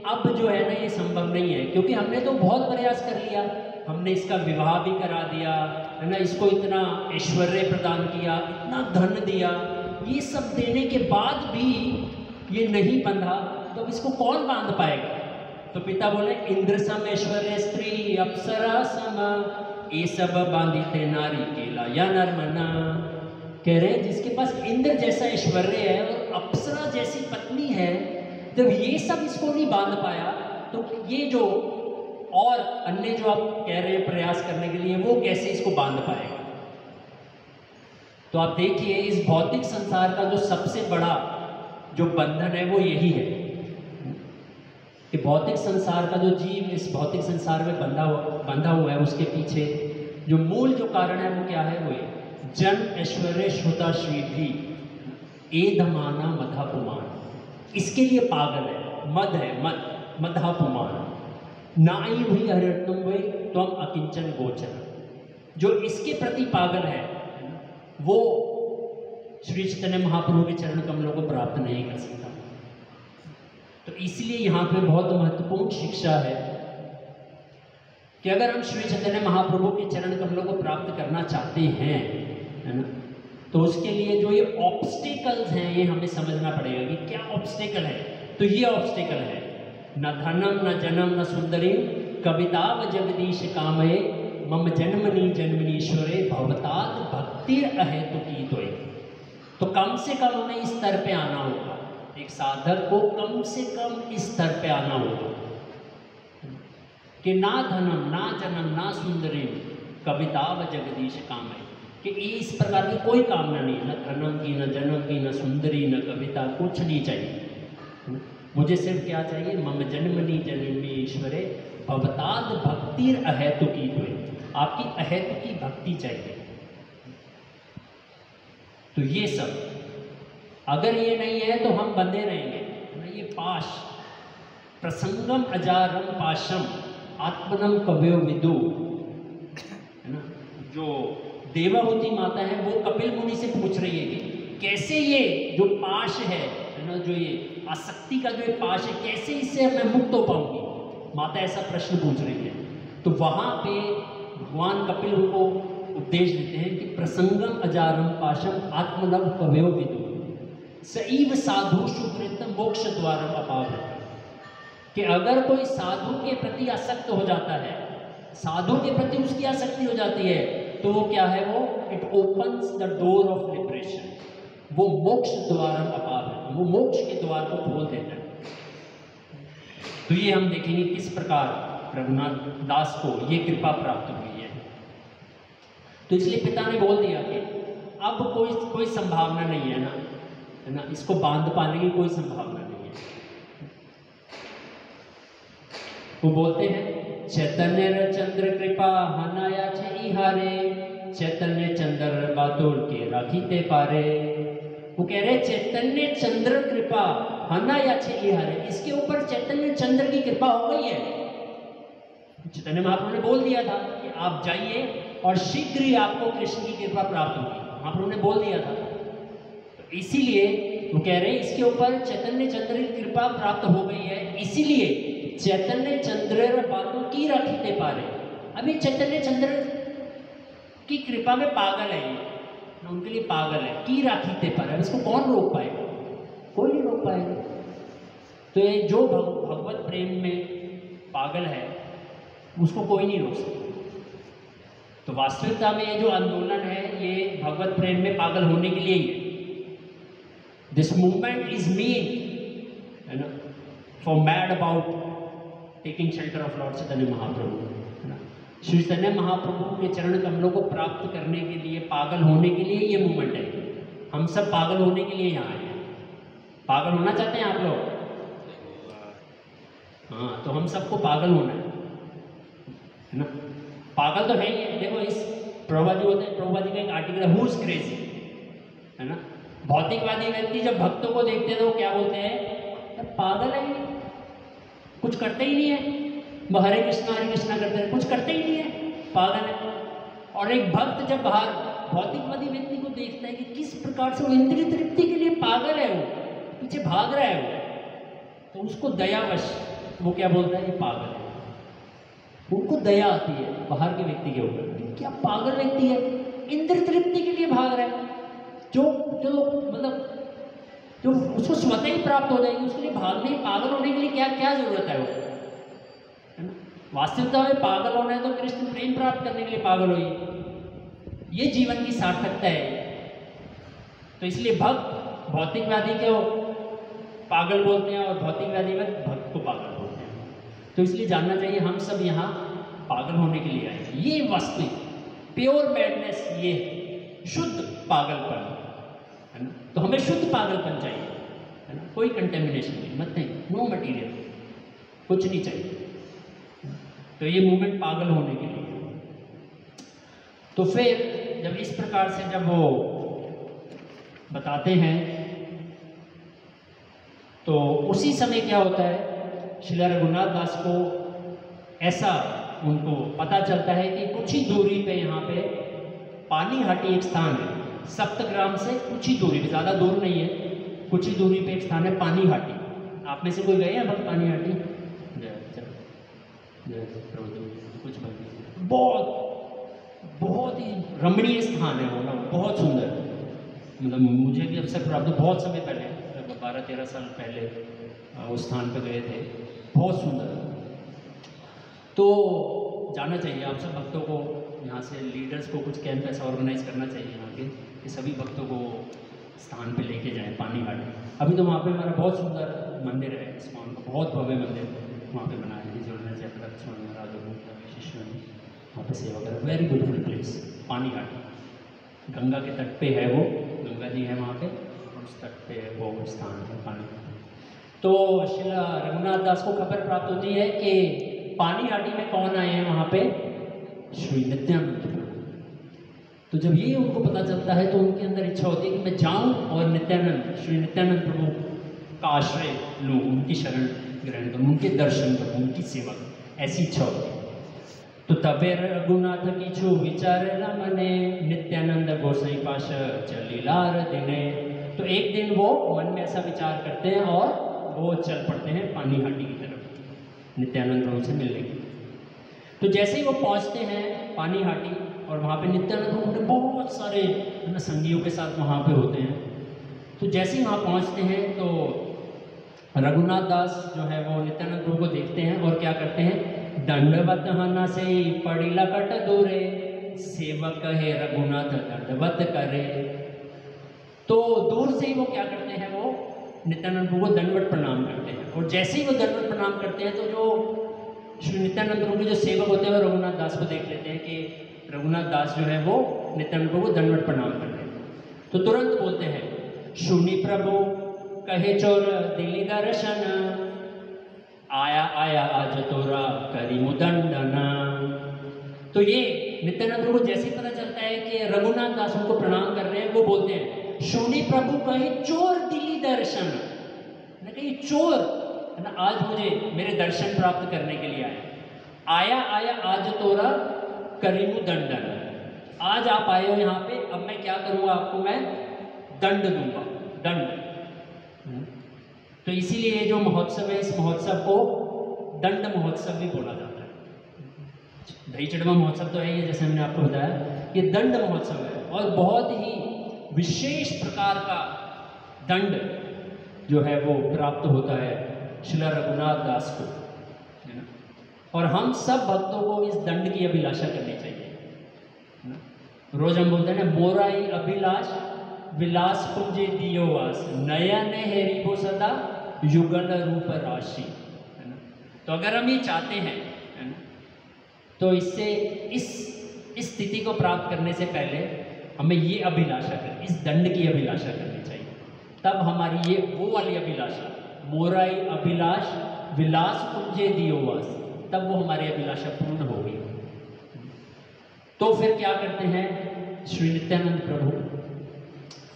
अब जो है ना ये संभव नहीं है, क्योंकि हमने तो बहुत प्रयास कर लिया, हमने इसका विवाह भी करा दिया, है ना, इसको इतना ऐश्वर्य प्रदान किया, इतना धन दिया, ये सब देने के बाद भी ये नहीं बंधा, तो अब इसको कौन बांध पाएगा? तो पिता बोले, इंद्र सम ऐश्वर्य स्त्री अप्सरा सम, ये सब बांधिते नारी केला या नरमना। कह रहे जिसके पास इंद्र जैसा ऐश्वर्य है और अप्सरा जैसी पत्नी है, जब ये सब इसको नहीं बांध पाया, तो ये जो और अन्य जो आप कह रहे हैं प्रयास करने के लिए, वो कैसे इसको बांध पाएगा? तो आप देखिए, इस भौतिक संसार का जो सबसे बड़ा जो बंधन है वो यही है कि भौतिक संसार का जो जीव इस भौतिक संसार में बंधा हुआ है, उसके पीछे जो मूल जो कारण है वो क्या है? वो ये जन ऐश्वर्य श्रुता श्रीधि एधमाना मधापुमान, इसके लिए पागल है, मद है, मधापुमान, नाई हुई हरितुम वही त्वम अकिंचन गोचर, जो इसके प्रति पागल है वो श्री चैतन्य महाप्रभु के चरण कमलों को प्राप्त नहीं कर सकता। तो इसलिए यहाँ पे बहुत महत्वपूर्ण शिक्षा है कि अगर हम श्री चैतन्य महाप्रभु के चरण कमलों को प्राप्त करना चाहते हैं, है ना, तो उसके लिए जो ये ऑब्स्टिकल्स हैं ये हमें समझना पड़ेगा कि क्या ऑब्स्टिकल है। तो ये ऑब्स्टिकल है, न धनम न जन्म न सुंदरी कविता व जगदीश कामये मम जन्मनी जन्मनीश्वरे भवताद भक्तिर अहेतुकी द्वय। तो कम से कम हमें इस स्तर पे आना होगा, एक साधक को कम से कम इस स्तर पे आना होगा कि ना धनम ना जन्म ना सुंदरी कविता व जगदीश कामये, कि इस प्रकार की कोई कामना नहीं, न धनम की, न जन्म की, न सुंदरी, न कविता, कुछ नहीं चाहिए। मुझे सिर्फ क्या चाहिए? मम जन्मनी जन्मी ईश्वरे भवताद भक्तिर अहेतुकी द्वय, आपकी अहेतुकी भक्ति चाहिए। तो ये सब अगर ये नहीं है तो हम बंधे रहेंगे ना। ये पाश प्रसंगम अजारम पाशम आत्मनम कव्यो विदु, है ना, जो देवाहुति माता है वो कपिल मुनि से पूछ रही है कि कैसे ये जो पाश है ना, जो ये आसक्ति का जो ये पाश है, कैसे इससे मैं मुक्त हो पाऊंगी? माता ऐसा प्रश्न पूछ रही है। तो वहाँ पे भगवान कपिल उनको उपदेश देते हैं कि प्रसंगम अजारम पाशम आत्मनव कव्यो विदु सईव साधु सुकृत मोक्ष द्वारम अपाव, कि अगर कोई साधु के प्रति आसक्त हो जाता है, साधु के प्रति उसकी आसक्ति हो जाती है, तो वो क्या है? वो it opens the door of liberation, वो मोक्ष द्वारम अपाव है, वो मोक्ष के द्वार को खोल देता है। तो ये हम देखेंगे किस प्रकार रघुनाथ दास को ये कृपा प्राप्त हुई है। तो इसलिए पिता ने बोल दिया कि अब कोई संभावना नहीं है ना, है ना, इसको बांध पाने की कोई संभावना नहीं है। वो बोलते हैं चैतन्य चंद्र कृपा हनाया छे हारे, चैतन्य चंद्र बातोल के राखीते पारे। वो कह रहे चैतन्य चंद्र कृपा हनाया छे हारे, इसके ऊपर चैतन्य चंद्र की कृपा हो गई है। चैतन्य महाप्रभु ने बोल दिया था कि आप जाइए और शीघ्र ही आपको कृष्ण की कृपा प्राप्त होगी, महाप्रभु ने बोल दिया था। तो इसीलिए वो कह रहे हैं इसके ऊपर चैतन्य चंद्र की कृपा प्राप्त हो गई है, इसीलिए चैतन्य चंद्र बातों की रखते पारे। अभी चैतन्य चंद्र की कृपा में पागल है, ये उनके लिए पागल है, की राखीते पारे। अब इसको कौन रोक पाएगा? कोई नहीं रोक पाएगा। तो ये जो भगवत प्रेम में पागल है उसको कोई नहीं रोक सकता। तो वास्तविकता में ये जो आंदोलन है ये भगवत प्रेम में पागल होने के लिए ही है। दिस मूवमेंट इज मीन, है ना, for mad about taking shelter of Lord Chaitanya Mahaprabhu, है ना। श्री चैतन्य महाप्रभु के चरण कमलों को प्राप्त करने के लिए, पागल होने के लिए ये मूवमेंट है। हम सब पागल होने के लिए यहाँ आए हैं। पागल होना चाहते हैं आप लोग? हाँ, तो हम सबको पागल होना है ना। पागल तो है ही है। देखो इस प्रभुपा जी होते हैं, प्रभुपा जी का एक आर्टिकल है हु इज क्रेजी, है ना। भौतिकवादी व्यक्ति जब भक्तों को देखते हैं तो वो क्या बोलते हैं? पागल है, कुछ करते ही नहीं है, हरे कृष्णा करते हैं, कुछ करते ही नहीं है, पागल है। और एक भक्त जब बाहर भौतिकवादी व्यक्ति को देखता है कि किस प्रकार से वो इंद्रिय तृप्ति के लिए पागल है, वो पीछे भाग रहा है वो, तो उसको दयावश वो क्या बोलता है? ये पागल है। उनको दया आती है बाहर के व्यक्ति के ऊपर, क्या पागल व्यक्ति है, इंद्र तृप्ति के लिए भाग रहा है, जो जो मतलब जो उसको स्वतः ही प्राप्त हो जाएगी, उसके लिए भागने, पागल होने के लिए क्या क्या जरूरत है वो, है ना। वास्तविकता में पागल होना है तो कृष्ण प्रेम प्राप्त करने के लिए पागल होइए, ये जीवन की सार्थकता है। तो इसलिए भक्त भौतिकवादी को पागल बोलते हैं और भौतिकवादी में भक्त को पागल बोलते हैं। तो इसलिए जानना चाहिए हम सब यहाँ पागल होने के लिए आए हैं। ये वास्तविक प्योर मैडनेस, ये शुद्ध पागलपन है ना। तो हमें शुद्ध पागलपन चाहिए, है ना, कोई कंटेमिनेशन नहीं, मत नहीं, नो मटीरियल, कुछ नहीं चाहिए। तो ये मूवमेंट पागल होने के लिए। तो फिर जब इस प्रकार से जब वो बताते हैं तो उसी समय क्या होता है, श्रील रघुनाथ दास को ऐसा उनको पता चलता है कि कुछ ही दूरी पे यहाँ पे पानीहाटी एक स्थान है, सप्तग्राम से कुछ ही दूरी पे, ज़्यादा दूर नहीं है, कुछ ही दूरी पे एक स्थान है पानीहाटी। आप में से कोई गए हैं भक्त पानीहाटी? कुछ बहुत ही रमणीय स्थान है वो ना, बहुत सुंदर। मतलब मुझे भी अवसर प्राप्त, बहुत समय पहले, 12-13 साल पहले उस स्थान पर गए थे, बहुत सुंदर। तो जाना चाहिए आप सब भक्तों को, यहाँ से लीडर्स को कुछ कैंप ऐसा ऑर्गेनाइज करना चाहिए यहाँ के, कि सभी भक्तों को स्थान पे लेके जाएं पानीहाटी। अभी तो वहाँ पे हमारा बहुत सुंदर मंदिर है, इस्कॉन का बहुत भव्य मंदिर वहाँ पे बनाया है, जिन्होंने शिष्यों ने वहाँ पे सेवा करा। Very beautiful place Panihati, Ganga के तट पे है वो, गंगा जी है वहाँ पे, और उस तट पे वो स्थान है पानीहाटी। तो श्री रघुनाथ दास को खबर प्राप्त होती है कि पानीहाटी में कौन आए हैं वहाँ पे, श्री नित्यानंद प्रभु। तो जब ये उनको पता चलता है तो उनके अंदर इच्छा होती है कि मैं जाऊं और नित्यानंद, श्री नित्यानंद प्रभु का आश्रय लूँ, उनकी शरण ग्रहण करूँ, उनके दर्शन करूँ, उनकी सेवा करूँ, ऐसी इच्छा होती है। तो तबे रघुनाथ की छू विचार मने, नित्यानंद गोसाई पाश चलीलार दिने। तो एक दिन वो मन में ऐसा विचार करते हैं और वो चल पड़ते हैं पानीहाटी की तरफ नित्यानंद प्रभु से मिलने के लिए। तो जैसे ही वो पहुंचते हैं पानीहाटी, और वहाँ पे नित्यानंद प्रभु के बहुत सारे संगियों के साथ वहाँ पे होते हैं। तो जैसे ही वहाँ पहुँचते हैं तो रघुनाथ दास जो है वो नित्यानंद प्रभु को देखते हैं और क्या करते हैं, दंडवत हना से पड़ी लकट दूरे, सेवक है रघुनाथ दंडवत करे। तो दूर से ही वो क्या करते हैं, वो नित्यानंद प्रभु को दंडवत प्रणाम करते हैं। और जैसे ही वो दंडवत प्रणाम करते हैं तो जो श्री नित्यानंद प्रभु के जो सेवक होते हैं वो रघुनाथ दास को देख लेते हैं कि रघुनाथ दास जो है वो नित्यानंद प्रभु को दंडवत प्रणाम कर रहे हैं। तो तुरंत बोलते हैं, सुनी प्रभु कहे चोर दिली दर्शन, आया आया आज तोरा करी मुदंडना। तो ये नित्यानंद प्रभु जैसे ही पता चलता है कि रघुनाथ दास उनको प्रणाम कर रहे हैं, वो बोलते हैं, सुनी प्रभु कहे चोर दिली दर्शन, कहीं चोर है ना आज मुझे मेरे दर्शन प्राप्त करने के लिए आया आया आज तोरा करीमु दंडन, आज आप आए हो यहाँ पे, अब मैं क्या करूँगा, आपको मैं दंड दूंगा, दंड। तो इसीलिए ये जो महोत्सव है, इस महोत्सव को दंड महोत्सव भी बोला जाता है। दही चढ़वा महोत्सव तो है ये, जैसे हमने आपको बताया, ये दंड महोत्सव है और बहुत ही विशेष प्रकार का दंड जो है वो प्राप्त होता है श्री रघुनाथ दास को, है ना। और हम सब भक्तों को इस दंड की अभिलाषा करनी चाहिए, है ना। रोज हम बोलते हैं ना, मोराई अभिलाष विलास कुंजे दियो वास, नयन हेरी वो सदा युगल रूप राशि, है ना। तो अगर हम ये चाहते हैं, है ना, तो इससे इस स्थिति को प्राप्त करने से पहले हमें ये अभिलाषा करनी, इस दंड की अभिलाषा करनी चाहिए। तब हमारी ये वो वाली अभिलाषा, मोराई अभिलाष विलास कुंजे दियो वास, तब वो हमारी अभिलाषा पूर्ण होगी। तो फिर क्या करते हैं श्री नित्यानंद प्रभु,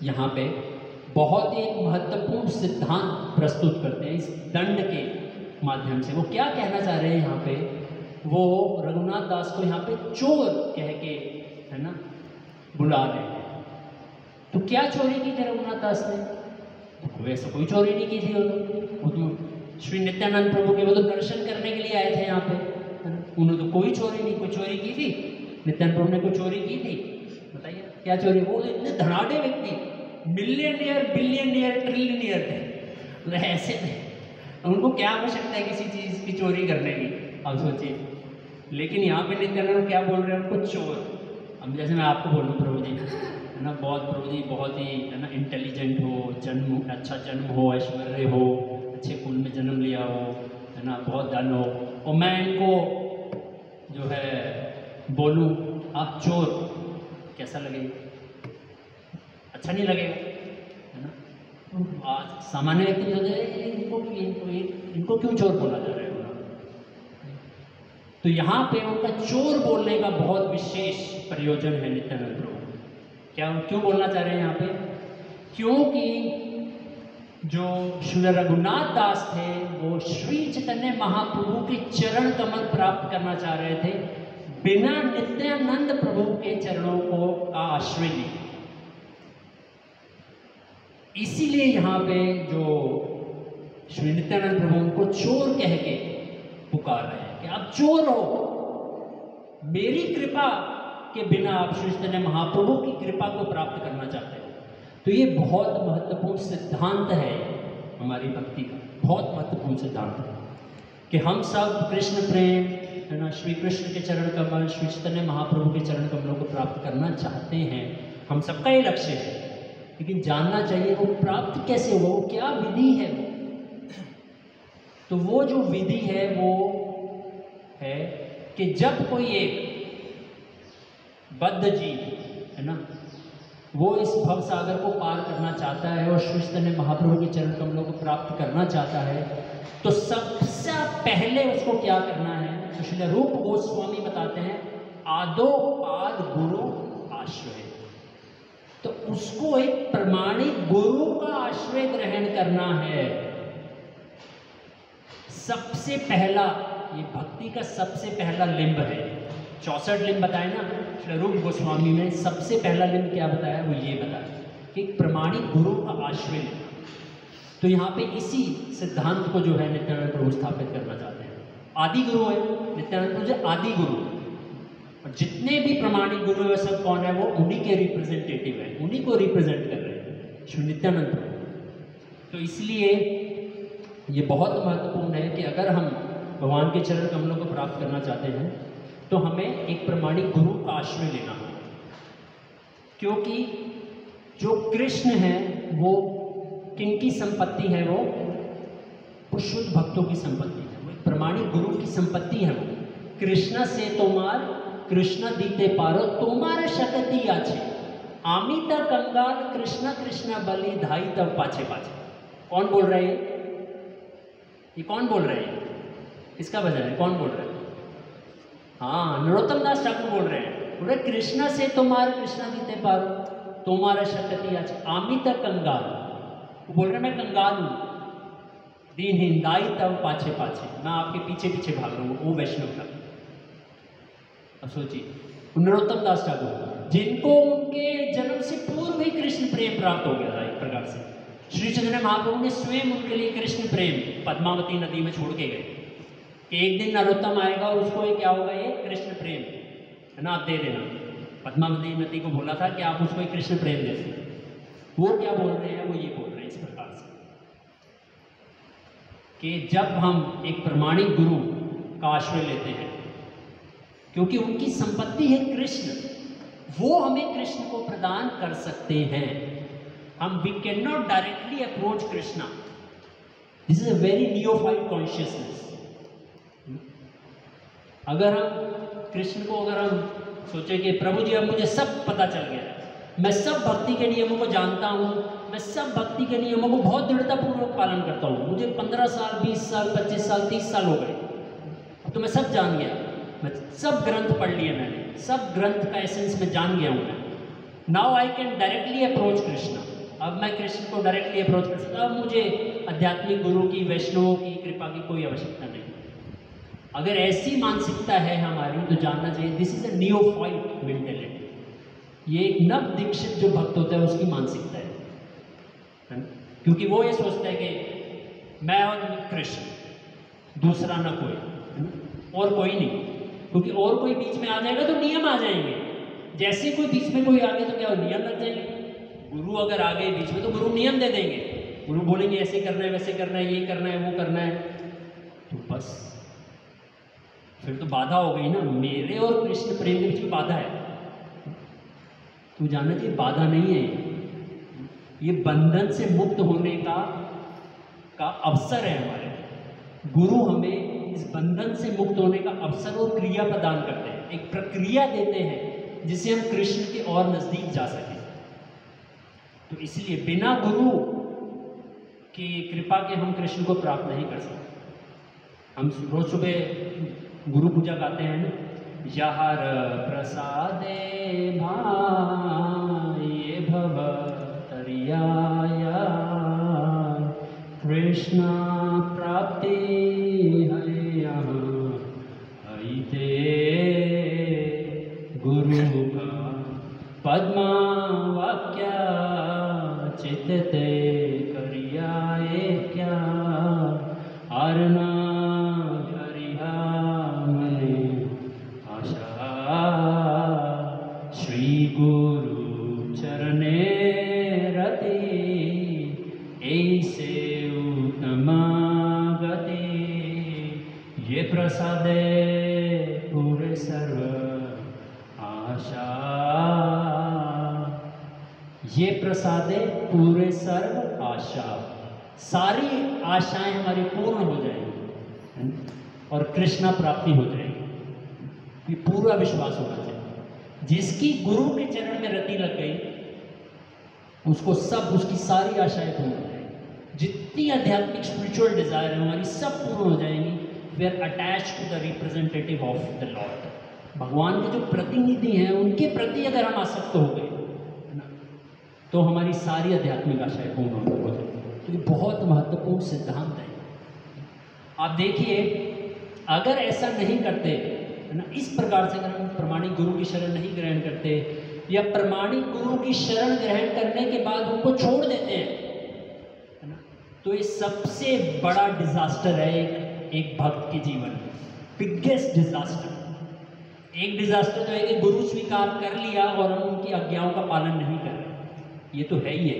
यहाँ पे बहुत ही महत्वपूर्ण सिद्धांत प्रस्तुत करते हैं इस दंड के माध्यम से। वो क्या कहना चाह रहे हैं यहाँ पे, वो रघुनाथ दास को यहाँ पे चोर कह के, है ना, बुला रहे हैं। तो क्या चोरी की थी रघुनाथ दास ने? तो वैसे कोई चोरी नहीं की थी। वो तो श्री नित्यानंद प्रभु के वो तो दर्शन करने के लिए आए थे यहाँ पे, है ना। उन्होंने तो कोई चोरी नहीं, कोई चोरी की थी? नित्यानंद प्रभु ने कोई चोरी की थी? बताइए क्या चोरी? वो इतने धनाढ़ व्यक्ति, मिलियनियर, बिलियनियर, ट्रिलियनियर थे, तो ऐसे थे, उनको क्या आवश्यकता है किसी चीज़ की चोरी करने की? आप सोचिए। लेकिन यहाँ पे नित्यानंद क्या बोल रहे हैं उनको? चोर। अब जैसे मैं आपको बोलूँ प्रभु जी है ना, प्रभु जी बहुत ही है ना इंटेलिजेंट हो, अच्छा जन्म हो, ऐश्वर्य हो, अच्छे कुल में जन्म लिया हो, है ना, बहुत धन हो, और मैं इनको जो है बोलूँ आप चोर, कैसा लगेगा? अच्छा नहीं लगेगा, है ना। आज सामान्य व्यक्ति जो है इनको क्यों चोर बोला जा रहा है? तो यहाँ पे उनका चोर बोलने का बहुत विशेष प्रयोजन है नित्यानंद प्रभु। क्या क्यों बोलना चाह रहे हैं यहाँ पे? क्योंकि जो श्री रघुनाथ दास थे वो श्री चैतन्य महाप्रभु के चरण कमल प्राप्त करना चाह रहे थे, बिना नित्यानंद प्रभु के चरणों को का आश्रय लिए। इसीलिए यहाँ पे जो श्री नित्यानंद प्रभु उनको चोर कह के पुकार रहे हैं कि आप चोर हो, मेरी कृपा के बिना आप श्री चैतन्य महाप्रभु की कृपा को प्राप्त करना चाहते हो। तो ये बहुत महत्वपूर्ण सिद्धांत है हमारी भक्ति का, बहुत महत्वपूर्ण सिद्धांत है कि हम सब कृष्ण प्रेम है ना, श्री कृष्ण के चरण कमल, श्री चैतन्य महाप्रभु के चरण कमलों को प्राप्त करना चाहते हैं। हम सबका ये लक्ष्य है, लेकिन जानना चाहिए वो प्राप्त कैसे हो, क्या विधि है वो। तो वो जो विधि है वो है कि जब कोई एक बद्ध जीव है ना, वो इस भव सागर को पार करना चाहता है और श्री चैतन्य महाप्रभु के चरण कमलों को प्राप्त करना चाहता है, तो सबसे पहले उसको क्या करना है? तो श्री रूप गोस्वामी बताते हैं, आदो पाद गुरु आश्रय। तो उसको एक प्रमाणिक गुरु का आश्रय ग्रहण करना है। सबसे पहला, ये भक्ति का सबसे पहला लिंब है। 64 लिंब बताए ना श्री रूप गोस्वामी में, सबसे पहला लिंब क्या बताया? वो ये बताया कि प्रमाणिक गुरु का आश्रय लेना। तो यहाँ पे इसी सिद्धांत को जो है नित्यानंद प्रभु स्थापित करना चाहते हैं। आदि गुरु है नित्यानंद प्रभु, जो आदि गुरु, और जितने भी प्रमाणिक गुरु है सब कौन है? वो उन्हीं के रिप्रेजेंटेटिव है, उन्हीं को रिप्रेजेंट कर रहे हैं श्री नित्यानंद प्रभु। तो इसलिए ये बहुत महत्वपूर्ण है कि अगर हम भगवान के चरण कमलों को प्राप्त करना चाहते हैं तो हमें एक प्रमाणिक गुरु का आश्रय लेना है, क्योंकि जो कृष्ण है वो किनकी संपत्ति है? वो शुद्ध भक्तों की संपत्ति है, वो एक प्रमाणिक गुरु की संपत्ति है। वो कृष्ण से तोमार कृष्ण दीते पारो तोमार शक्ति आछे, आमिता कंगाल कृष्ण कृष्ण बलि धाई तब पाछे पाछे। कौन बोल रहे हैं? ये कौन बोल रहे हैं? किसका भजन है? कौन बोल रहे हैं? हाँ, नरोत्तम दास ठाकुर बोल रहे हैं। बोल रहे कृष्ण से तुम्हार कृष्ण दीते पारो तुम्हारा शक्ति आज आमित कंगाल। वो बोल रहे मैं कंगाल हूँ, दीनहीन दाई तब पाछे पाछे, मैं आपके पीछे पीछे भाग रहा हूँ। वो वैष्णव था। अब सोचिए, नरोत्तम दास ठाकुर जिनको उनके जन्म से पूर्व ही कृष्ण प्रेम प्राप्त हो गया था एक प्रकार से। श्री चैतन्य महाप्रभु ने स्वयं उनके लिए कृष्ण प्रेम पद्मावती नदी में छोड़ के गए कि एक दिन नरोत्तम आएगा और उसको ये क्या होगा? ये कृष्ण प्रेम है ना, आप दे देना। पद्मावती नदी को बोला था कि आप उसको एक कृष्ण प्रेम दे देना। वो क्या बोल रहे हैं? वो ये बोल रहे हैं इस प्रकार से कि जब हम एक प्रमाणिक गुरु का आश्रय लेते हैं, क्योंकि उनकी संपत्ति है कृष्ण, वो हमें कृष्ण को प्रदान कर सकते हैं। हम we can not directly approach Krishna. This is a very neophyte consciousness. अगर हम कृष्ण को अगर हम सोचे कि प्रभु जी अब मुझे सब पता चल गया, मैं सब भक्ति के नियमों को जानता हूँ, मैं सब भक्ति के नियमों को बहुत दृढ़तापूर्वक पालन करता हूँ, मुझे 15 साल 20 साल 25 साल 30 साल हो गए, अब तो मैं सब जान गया, मैं सब ग्रंथ पढ़ लिए, मैंने सब ग्रंथ का एसेंस में जान गया हूँ मैं। Now I can directly approach Krishna. अब मैं कृष्ण को डायरेक्टली अप्रोच कर सकता, अब मुझे आध्यात्मिक गुरु की, वैष्णवों की कृपा की कोई आवश्यकता नहीं। अगर ऐसी मानसिकता है हमारी तो जानना चाहिए this is a neophyte mentality. ये एक नव दीक्षित जो भक्त होता है उसकी मानसिकता है, क्योंकि वो ये सोचता है कि मैं और कृष्ण, दूसरा ना कोई और कोई नहीं। क्योंकि और कोई बीच में आ जाएगा तो नियम आ जाएंगे। जैसे कोई बीच में कोई आ गया तो क्या नियम लग जाएंगे। गुरु अगर आ गए बीच में तो गुरु नियम दे देंगे, गुरु बोलेंगे ऐसे करना है, वैसे करना है, ये करना है, वो करना है, तो बस फिर तो बाधा हो गई ना। मेरे और कृष्ण प्रेम के बीच में बाधा है। तू जानना चाहिए बाधा नहीं है, ये बंधन से मुक्त होने का अवसर है हमारे। गुरु हमें इस बंधन से मुक्त होने का अवसर और क्रिया प्रदान करते हैं, एक प्रक्रिया देते हैं जिससे हम कृष्ण के और नजदीक जा सकें। तो इसलिए बिना गुरु की कृपा के हम कृष्ण को प्राप्त नहीं कर सकते। हम रोज सुबह गुरु पूजा गाते हैं ना, यहार प्रसादे भाई भव तरियाया कृष्ण प्राप्ति है यहाँ आईते गुरु का पद्मा वाक्य चित्ते करियाए क्या आरना हरिहा मने आशा श्री गुरु चरणे रति ऐसे उत्तम गति ये प्रसादे पूरे सर्व आशा, ये प्रसादे पूरे सर्व आशा, सारी आशाएं हमारी पूर्ण हो जाएंगी और कृष्णा प्राप्ति हो जाएगी। ये पूरा विश्वास होना चाहिए। जिसकी गुरु के चरण में रति लग गई उसको सब, उसकी सारी आशाएं पूर्ण हो जाएंगी। जितनी आध्यात्मिक स्पिरिचुअल डिजायर है हमारी सब पूर्ण हो जाएंगी। We are attach to the representative of the Lord. भगवान के जो प्रतिनिधि हैं उनके प्रति अगर हम आसक्त हो गए तो हमारी सारी आध्यात्मिक आशाएं पूर्ण हो जाएगी। तो ये बहुत महत्वपूर्ण सिद्धांत है। आप देखिए, अगर ऐसा नहीं करते है ना, इस प्रकार से अगर हम प्रमाणिक गुरु की शरण नहीं ग्रहण करते या प्रमाणिक गुरु की शरण ग्रहण करने के बाद उनको छोड़ देते हैं, है ना, तो ये सबसे बड़ा डिजास्टर है एक भक्त के जीवन में, बिगेस्ट डिजास्टर। एक डिजास्टर तो है कि गुरु स्वीकार कर लिया और हम उनकी आज्ञाओं का पालन नहीं कर रहे, ये तो है ही है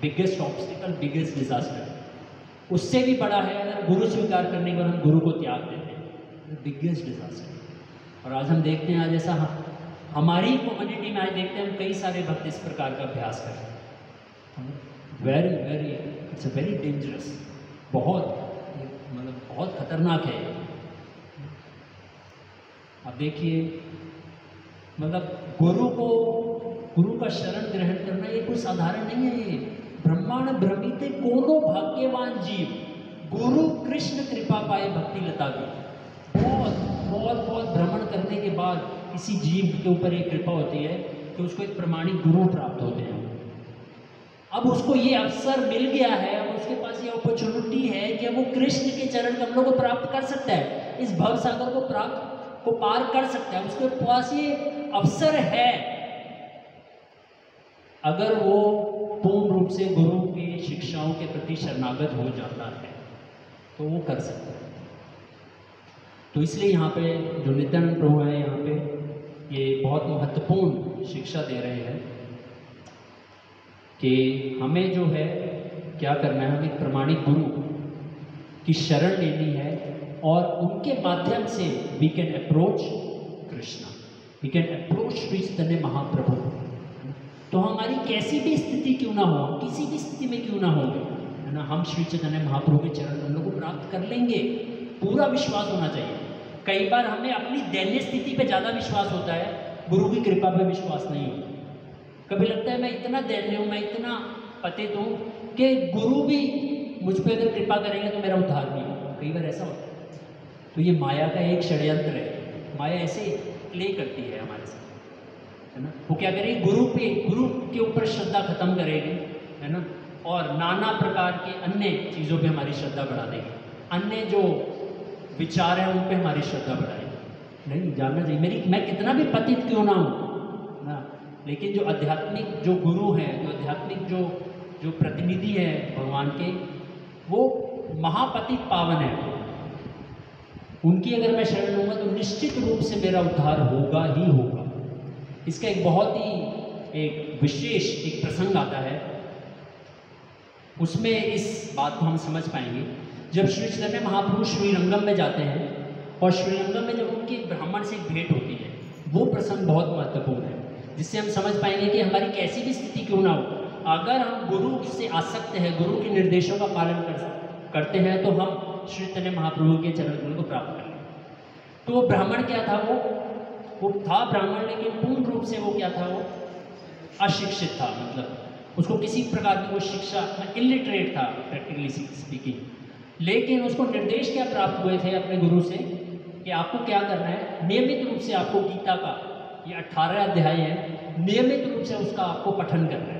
बिगेस्ट ऑब्स्टिकल, बिगेस्ट डिजास्टर। उससे भी बड़ा है अगर गुरु स्वीकार करने पर हम गुरु को त्याग देते हैं, बिगेस्ट डिजास्टर। और आज हम देखते हैं, आज ऐसा हमारी कम्युनिटी में आज देखते हैं हम कई सारे भक्त इस प्रकार का अभ्यास करते हैं। Very very it's a very dangerous, बहुत मतलब बहुत खतरनाक है। अब देखिए, मतलब गुरु का शरण ग्रहण करना ये कोई साधारण नहीं है। ये ब्रह्मांड भ्रमिते कोनो भाग्यवान जीव गुरु कृष्ण कृपा पाए भक्ति लता की। बहुत बहुत बहुत भ्रमण करने के बाद किसी जीव के ऊपर एक कृपा होती है कि उसको एक प्रमाणिक गुरु प्राप्त होते हैं। अब उसको ये अवसर मिल गया है, अब उसके पास ये अपॉर्चुनिटी है कि वो कृष्ण के चरण कमलों को प्राप्त कर सकता है, इस भव सागर को पार कर सकता है। उसके पास ये अवसर है, अगर वो पूर्ण रूप से गुरु की शिक्षाओं के प्रति शरणागत हो जाता है तो वो कर सकता है। तो इसलिए यहाँ पे जो नित्यानंद प्रभु है, यहाँ पे ये बहुत महत्वपूर्ण शिक्षा दे रहे हैं कि हमें जो है क्या करना है, हमें प्रमाणिक गुरु की शरण लेनी है और उनके माध्यम से we can approach Krishna, we can approach Shri Chaitanya Mahaprabhu. तो हमारी कैसी भी स्थिति क्यों ना हो, किसी भी स्थिति में क्यों ना हो, है ना, हम श्री चैतन्य महाप्रभु के चरण कमलों को प्राप्त कर लेंगे। पूरा विश्वास होना चाहिए। कई बार हमें अपनी दैन्य स्थिति पे ज़्यादा विश्वास होता है, गुरु की कृपा पे विश्वास नहीं होता। कभी लगता है मैं इतना दैन्य हूँ, मैं इतना पतित हूँ कि गुरु भी मुझ पर अगर कृपा करेंगे तो मेरा उद्धार नहीं होगा। कई बार ऐसा होता है। तो ये माया का एक षड्यंत्र है। माया ऐसे प्ले करती है हमारे साथ, है ना। वो क्या करेगी, गुरु के ऊपर श्रद्धा खत्म करेगी, है ना, और नाना प्रकार के अन्य चीज़ों पे हमारी श्रद्धा बढ़ा देगी, अन्य जो विचार हैं उन पे हमारी श्रद्धा बढ़ाएगी। नहीं, जानना चाहिए मैं कितना भी पतित क्यों ना हूँ ना, लेकिन जो आध्यात्मिक जो गुरु हैं, जो आध्यात्मिक जो प्रतिनिधि हैं भगवान के, वो महापतित पावन है। उनकी अगर मैं शरण लूँगा तो निश्चित रूप से मेरा उद्धार होगा ही होगा। इसका एक बहुत ही एक विशेष एक प्रसंग आता है, उसमें इस बात को हम समझ पाएंगे। जब श्री चैतन्य महाप्रभु श्रीरंगम में जाते हैं और श्रीरंगम में जब उनकी ब्राह्मण से एक भेंट होती है, वो प्रसंग बहुत महत्वपूर्ण है, जिससे हम समझ पाएंगे कि हमारी कैसी भी स्थिति क्यों ना हो, अगर हम गुरु से आसक्त हैं, गुरु के निर्देशों का पालन करते हैं, तो हम श्री चैतन्य महाप्रभु के चरण कमल को प्राप्त करेंगे। तो वो ब्राह्मण क्या था, वो था ब्राह्मण, लेकिन पूर्ण रूप से वो क्या था, वो अशिक्षित था, मतलब उसको किसी प्रकार की वो शिक्षा, इलिटरेट था प्रैक्टिकली स्पीकिंग। लेकिन उसको निर्देश क्या प्राप्त हुए थे अपने गुरु से कि आपको क्या करना है, नियमित रूप से आपको गीता का ये 18 अध्याय है, नियमित रूप से उसका आपको पठन करना है।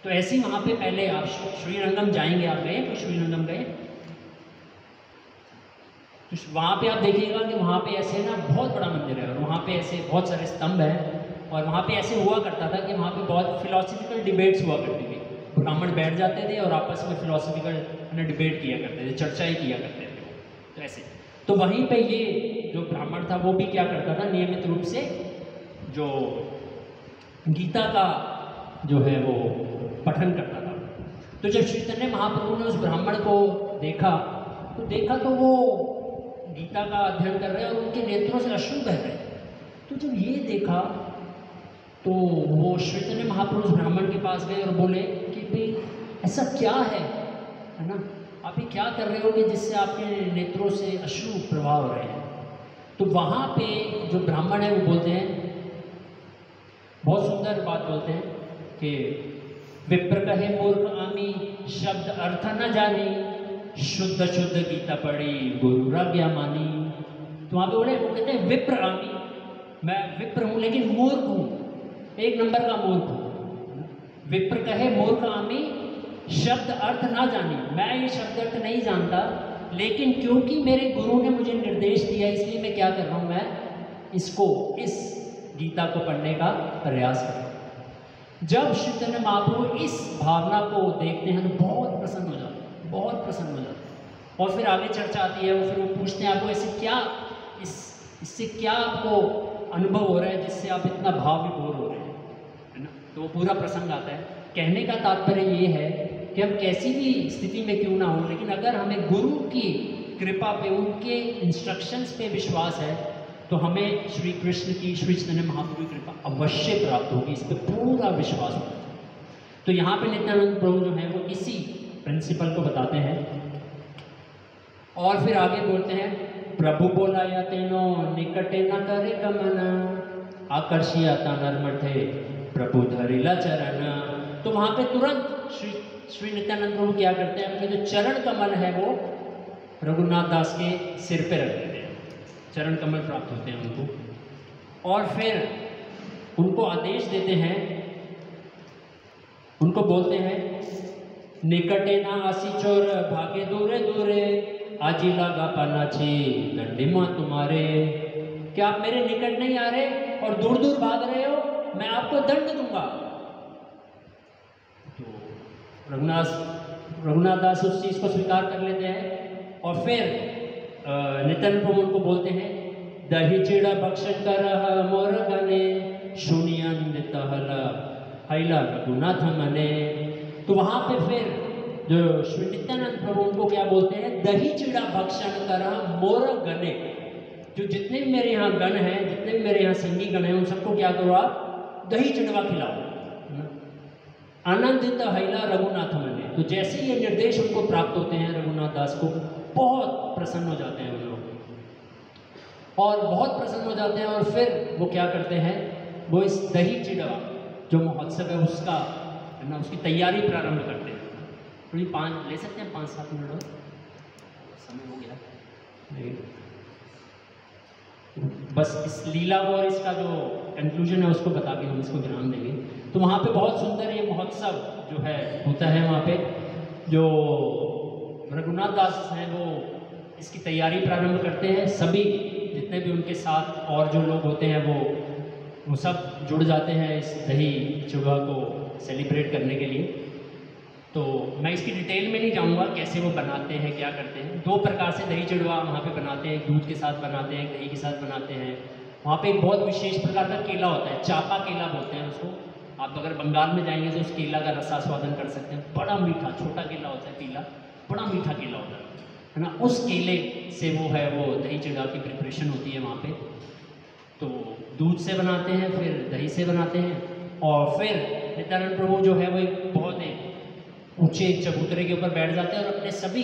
तो ऐसे ही वहाँ पे पहले आप श्रीरंगम जाएंगे, आप गए तो श्रीरंगम गए, तो वहाँ पे आप देखिएगा कि वहाँ पे ऐसे ना बहुत बड़ा मंदिर है और वहाँ पे ऐसे बहुत सारे स्तंभ हैं, और वहाँ पे ऐसे हुआ करता था कि वहाँ पे बहुत फिलोसफिकल डिबेट्स हुआ करती थी। ब्राह्मण बैठ जाते थे और आपस में फिलोसफिकल डिबेट किया करते थे, चर्चाएँ किया करते थे। तो ऐसे तो वहीं पे ये जो ब्राह्मण था वो भी क्या करता था, नियमित रूप से जो गीता का जो है वो पठन करता था। तो जब श्री चैतन्य महाप्रभु ने उस ब्राह्मण को देखा तो वो गीता का अध्ययन कर रहे हैं और उनके नेत्रों से अश्रु बह रहे हैं। तो जब ये देखा तो वो श्री चैतन्य महाप्रभु उस ब्राह्मण के पास गए और बोले कि भाई ऐसा क्या है ना, आप ये क्या कर रहे हो कि जिससे आपके नेत्रों से अश्रु प्रवाह हो रहे हैं। तो वहाँ पे जो ब्राह्मण है वो बोलते हैं, बहुत सुंदर बात बोलते हैं कि विप्र कहे मूर्ख आमी, शब्द अर्थ न जानी, शुद्ध शुद्ध गीता पढ़ी, गुरु आज्ञा मानी। तो वहाँ पे बोले, वो कहते हैं विप्र आमी, मैं विप्र हूँ लेकिन मूर्ख हूँ, एक नंबर का मूर्ख हूँ। विप्र कहे मूर्ख आमी, शब्द अर्थ ना जानी, मैं ये शब्द अर्थ नहीं जानता, लेकिन क्योंकि मेरे गुरु ने मुझे निर्देश दिया इसलिए मैं क्या कर रहा हूँ, मैं इस गीता को पढ़ने का प्रयास कर रहा हूँ। जब श्री चैतन्य महाप्रभु इस भावना को देखते हैं तो बहुत प्रसन्न हो जाते हैं, बहुत प्रसन्न हो जाते हैं। और फिर आगे चर्चा आती है, फिर वो पूछते हैं आपको ऐसे क्या, इससे क्या आपको अनुभव हो रहा है जिससे आप इतना भाव विभोर हो रहे हैं, है ना। तो वो पूरा प्रसंग आता है। कहने का तात्पर्य ये है कि हम कैसी भी स्थिति में क्यों ना हो, लेकिन अगर हमें गुरु की कृपा पे, उनके इंस्ट्रक्शंस पे विश्वास है, तो हमें श्री कृष्ण की, श्री चैतन्य महाप्रभु की कृपा अवश्य प्राप्त होगी, इस पर पूरा विश्वास होगा। तो यहाँ पे नित्यानंद प्रभु जो है वो इसी प्रिंसिपल को बताते हैं और फिर आगे बोलते हैं, प्रभु बोलाया तेनो निकटे न करे गमन, आकर्षिया नरमठे प्रभु धरिला चरण। तो वहाँ पे तुरंत श्री नित्यानंद प्रभु क्या करते हैं, अपने जो चरण कमल है वो रघुनाथ दास के सिर पे रख देते हैं, चरण कमल प्राप्त होते हैं उनको। और फिर उनको आदेश देते हैं, उनको बोलते हैं, निकटे ना आसी चोर भागे दूरे दूरे, आजी लागा पाना छे दंडिमा तुम्हारे। क्या आप मेरे निकट नहीं आ रहे और दूर दूर भाग रहे हो, मैं आपको दंड दूंगा। तो रघुनाथ दास उस चीज़ को स्वीकार कर लेते हैं और फिर नित्यानंद प्रभु उनको बोलते हैं, दही चिड़ा भक्षण कर मोर गने, शून्यन हैला रघुनाथ मने। तो वहाँ पे फिर जो श्री नित्यानंद प्रभु उनको क्या बोलते हैं, दही चिड़ा भक्षण कर मोर गने। जो जितने भी मेरे यहाँ गण हैं, जितने भी मेरे यहाँ संगी गण हैं, उन सबको क्या करो, आप दही चिड़वा खिलाओ, आनंदित हैला रघुनाथ मने। तो जैसे ये निर्देश उनको प्राप्त होते हैं रघुनाथ दास को, बहुत प्रसन्न हो जाते हैं उन लोग और बहुत प्रसन्न हो जाते हैं। और फिर वो क्या करते हैं, वो इस दही चिड़वा जो महोत्सव है उसका, है ना, उसकी तैयारी प्रारंभ करते हैं। थोड़ी ले सकते हैं 5-7 मिनट और समय हो गया नहीं। बस इस लीला को और इसका जो कंक्लूजन है उसको बता के हम इसको विराम देंगे। तो वहाँ पे बहुत सुंदर ये महोत्सव जो है होता है, वहाँ पे जो रघुनाथ दास हैं वो इसकी तैयारी प्रारंभ करते हैं। सभी जितने भी उनके साथ और जो लोग होते हैं वो सब जुड़ जाते हैं इस दही चिड़वा को सेलिब्रेट करने के लिए। तो मैं इसकी डिटेल में नहीं जाऊंगा कैसे वो बनाते हैं, क्या करते हैं। 2 प्रकार से दही चिड़वा वहाँ पे बनाते हैं, दूध के साथ बनाते हैं, दही के साथ बनाते हैं। वहाँ पे एक बहुत विशेष प्रकार का केला होता है, चापा केला बोलते हैं उसको। आप अगर बंगाल में जाएंगे तो उस केला का रसास्वादन कर सकते हैं। बड़ा मीठा, छोटा केला होता है पीला, बड़ा मीठा केला होता है ना। उस केले से वो दही चिड़वा की प्रिपरेशन होती है वहाँ पे। तो दूध से बनाते हैं, फिर दही से बनाते हैं, और फिर नित्यानंद प्रभु जो है वो एक बहुत ऊंचे चबूतरे के ऊपर बैठ जाते हैं और अपने सभी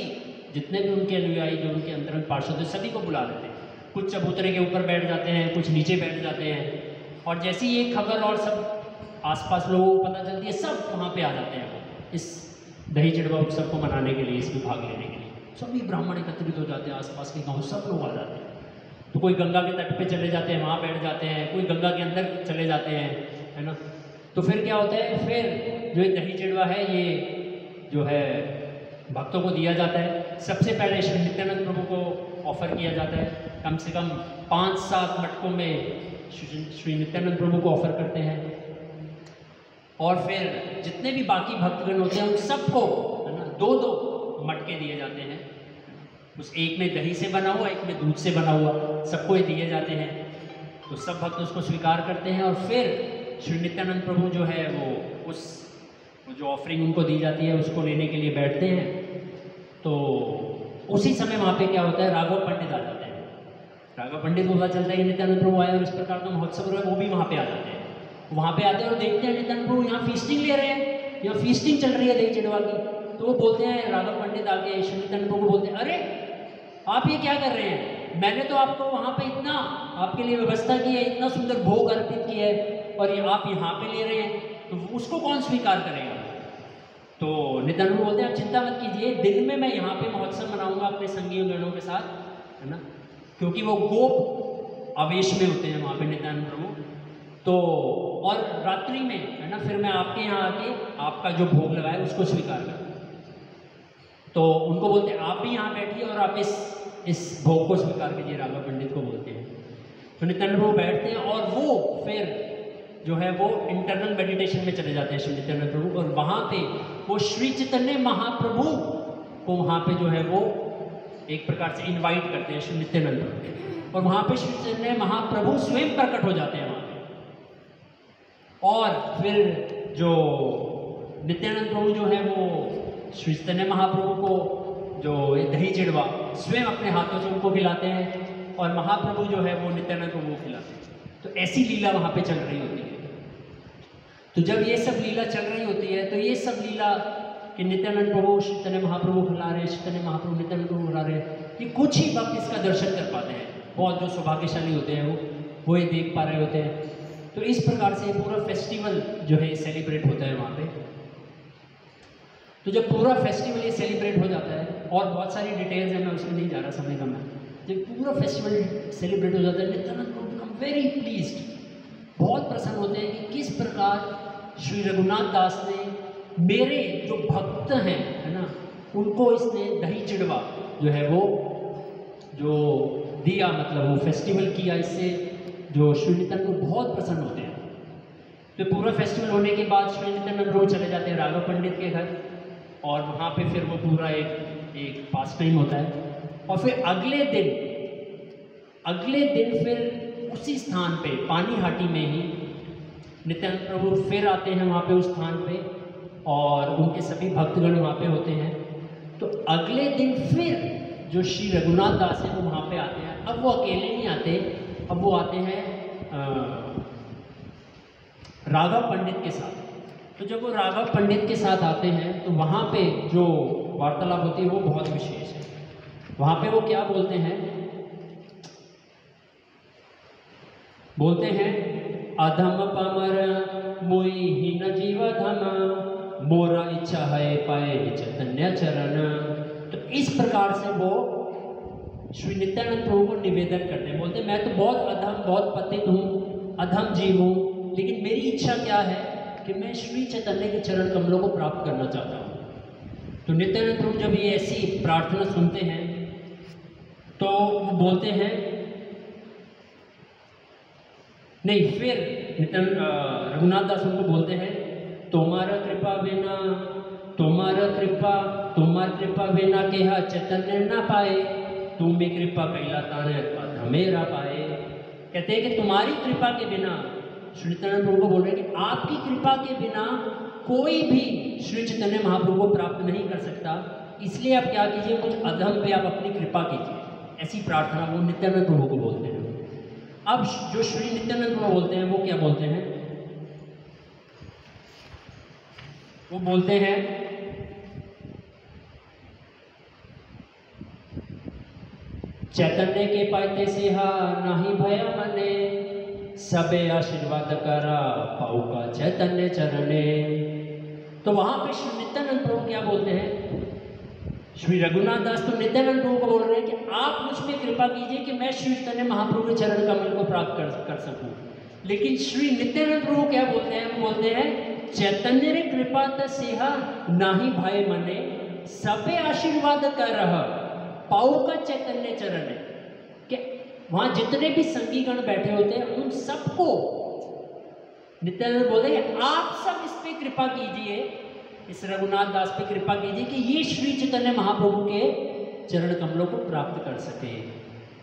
जितने भी उनके अनुयायी, जो उनके अंतरंग पार्षद हैं, सभी को बुला लेते हैं। कुछ चबूतरे के ऊपर बैठ जाते हैं, कुछ नीचे बैठ जाते हैं, और जैसी ये खबर और सब आसपास लोगों को पता चलती है, सब वहाँ पे आ जाते हैं वो इस दही चिड़वा उत्सव को मनाने के लिए, इसमें भाग लेने के लिए। सभी ब्राह्मण एकत्रित हो जाते हैं, आसपास के गाँव सब लोग आ जाते हैं। तो कोई गंगा के तट पे चले जाते हैं, वहाँ बैठ जाते हैं, कोई गंगा के अंदर चले जाते हैं, है ना। तो फिर क्या होता है, फिर जो ये दही चिड़वा है ये जो है भक्तों को दिया जाता है। सबसे पहले श्री नित्यानंद प्रभु को ऑफर किया जाता है। कम से कम 5-7 मटकों में श्री नित्यानंद प्रभु को ऑफर करते हैं, और फिर जितने भी बाकी भक्तगण होते हैं उन सबको, है ना, 2-2 मटके दिए जाते हैं। उस एक में दही से बना हुआ, एक में दूध से बना हुआ, सबको ये दिए जाते हैं। तो सब भक्त उसको स्वीकार करते हैं, और फिर श्री नित्यानंद प्रभु जो है वो जो ऑफरिंग उनको दी जाती है उसको लेने के लिए बैठते हैं। तो उसी समय वहाँ पे क्या होता है, राघव पंडित आ जाते हैं। राघव पंडित को पता चलता है कि नित्यानंद प्रभु आए और इस प्रकार का महोत्सव हो रहा है, वो भी वहाँ पे आ जाते हैं। वहाँ पे आते हैं और देखते हैं नित्यानंद प्रभु यहाँ फीस्टिंग ले रहे हैं, यहाँ फीस्टिंग चल रही है दही चिड़वा की। तो वो बोलते हैं, राघव पंडित आके श्री नित्यानंद प्रभु को बोलते हैं, अरे आप ये क्या कर रहे हैं, मैंने तो आपको वहाँ पे इतना आपके लिए व्यवस्था की है, इतना सुंदर भोग अर्पित किया है, और ये आप यहाँ पे ले रहे हैं, तो उसको कौन स्वीकार करेगा। तो नित्यानंद प्रभु बोलते हैं, आप चिंता मत कीजिए, दिन में मैं यहाँ पे महोत्सव मनाऊंगा अपने संगी गणों के साथ, है ना, क्योंकि वो गोप आवेश में होते हैं वहाँ पे नित्यानंद प्रभु। तो और रात्रि में, है ना, फिर मैं आपके यहाँ आके आपका जो भोग लगाए उसको स्वीकार करूँ। तो उनको बोलते हैं, आप भी यहाँ बैठिए और आप इस भोग को स्वीकार कीजिए, राघव पंडित को बोलते हैं। तो नित्यानंद प्रभु बैठते हैं, और वो फिर जो है वो इंटरनल मेडिटेशन में चले जाते हैं श्री नित्यानंद प्रभु, और वहाँ पे वो श्री चैतन्य महाप्रभु को वहाँ पे जो है वो एक प्रकार से इनवाइट करते हैं श्री नित्यानंद प्रभु, और वहाँ पे श्री चैतन्य महाप्रभु स्वयं प्रकट हो जाते हैं वहाँ पे। और फिर जो नित्यानंद प्रभु जो है वो श्री चैतन्य महाप्रभु को जो दही चिड़वा स्वयं अपने हाथों से उनको खिलाते हैं, और महाप्रभु जो है वो नित्यानंद प्रभु को खिलाते हैं। तो ऐसी लीला वहाँ पे चल रही होती है। तो जब ये सब लीला चल रही होती है, तो ये सब लीला कि नित्यानंद प्रभु श्री चैतन्य महाप्रभु खिला रहे हैं, श्री चैतन्य महाप्रभु नित्यानंद प्रभु खिला रहे हैं, ये कुछ ही भक्त इसका दर्शन कर पाते हैं। बहुत जो सौभाग्यशाली होते हैं वो ये देख पा रहे होते हैं। तो इस प्रकार से पूरा फेस्टिवल जो है सेलिब्रेट होता है वहाँ पे। तो जब पूरा फेस्टिवल ये सेलिब्रेट हो जाता है, और बहुत सारी डिटेल्स हैं, मैं उसमें नहीं जा रहा समय का, मैं जब पूरा फेस्टिवल सेलिब्रेट हो जाता है, नित्यानंद प्रभु बिकम वेरी प्लीज्ड, बहुत प्रसन्न होते हैं कि किस प्रकार श्री रघुनाथ दास ने मेरे जो भक्त हैं, है ना, उनको इसने दही चिड़वा जो है वो जो दिया, मतलब वो फेस्टिवल किया, इससे जो श्री नित्यानंद को बहुत प्रसन्न होते हैं। तो पूरा फेस्टिवल होने के बाद श्री नित्यानंद प्रभु चले जाते हैं राघव पंडित के घर, और वहाँ पे फिर वो पूरा एक पास टाइम होता है। और फिर अगले दिन फिर उसी स्थान पे पानीहाटी में ही नित्यानंद प्रभु फिर आते हैं वहाँ पे उस स्थान पे, और उनके सभी भक्तगण वहाँ पे होते हैं। तो अगले दिन फिर जो श्री रघुनाथ दास हैं वो वहाँ पे आते हैं। अब वो अकेले नहीं आते, अब वो आते हैं राघव पंडित के साथ। तो जब वो राघव पंडित के साथ आते हैं तो वहाँ पे जो वार्तालाप होती है वो बहुत विशेष है। वहाँ पे वो क्या बोलते हैं, अधम पमर मोई हीन जीव धम, मोरा इच्छा है पाए चैतन्य चरण। तो इस प्रकार से वो श्री नित्यानंद प्रभु को निवेदन करते हैं, बोलते हैं मैं तो बहुत अधम, बहुत पतित हूँ, अधम जीव हूँ, लेकिन मेरी इच्छा क्या है कि मैं श्री चैतन्य के चरण कमलों को प्राप्त करना चाहता हूँ। तो नित्यानंद प्रभु जब ये ऐसी प्रार्थना सुनते हैं तो वो बोलते हैं, नहीं, फिर रघुनाथ दास उनको बोलते हैं, तुम्हारा कृपा बिना तो तुम्हार कृपा बिना केहा चैतन्य ना पाए, तुम भी कृपा कैला ताने हमेरा पाए। कहते हैं कि तुम्हारी कृपा के बिना, श्री नित्यानंद प्रभु को बोल रहे हैं कि आपकी कृपा के बिना कोई भी श्री चैतन्य महाप्रभु को प्राप्त नहीं कर सकता। इसलिए आप क्या कीजिए, कुछ अधम पे आप अपनी कृपा कीजिए। ऐसी प्रार्थना वो नित्यानंद प्रभु को बोलते हैं। अब जो श्री नित्यानंद प्रभु बोलते हैं वो क्या बोलते हैं, वो बोलते हैं चैतन्य के पाते सिहा नाही भया मने, सबे आशीर्वाद करा पाऊ का चैतन्य चरणे। तो वहां पे श्री नित्यानंद प्रभु क्या बोलते हैं, श्री रघुनाथ दास तो नित्यानंद प्रभु को बोल रहे हैं कि आप मुझ पे कृपा कीजिए कि मैं श्री चैतन्य महाप्रभु के चरण कमल को प्राप्त कर सकूं। लेकिन श्री नित्यानंद प्रभु क्या बोलते हैं, वो बोलते हैं चैतन्य रे कृपा तसेहा नाही भाई मने, सबे आशीर्वाद कर रहा पाऊ का चैतन्य चरण है। कि वहां जितने भी संगीगण बैठे होते हैं उन सबको नित्यानंद बोलते हैं आप सब इस पे कृपा कीजिए, इस रघुनाथ दास पे कृपा कीजिए कि ये श्री चैतन्य महाप्रभु के चरण कमलों को प्राप्त कर सके,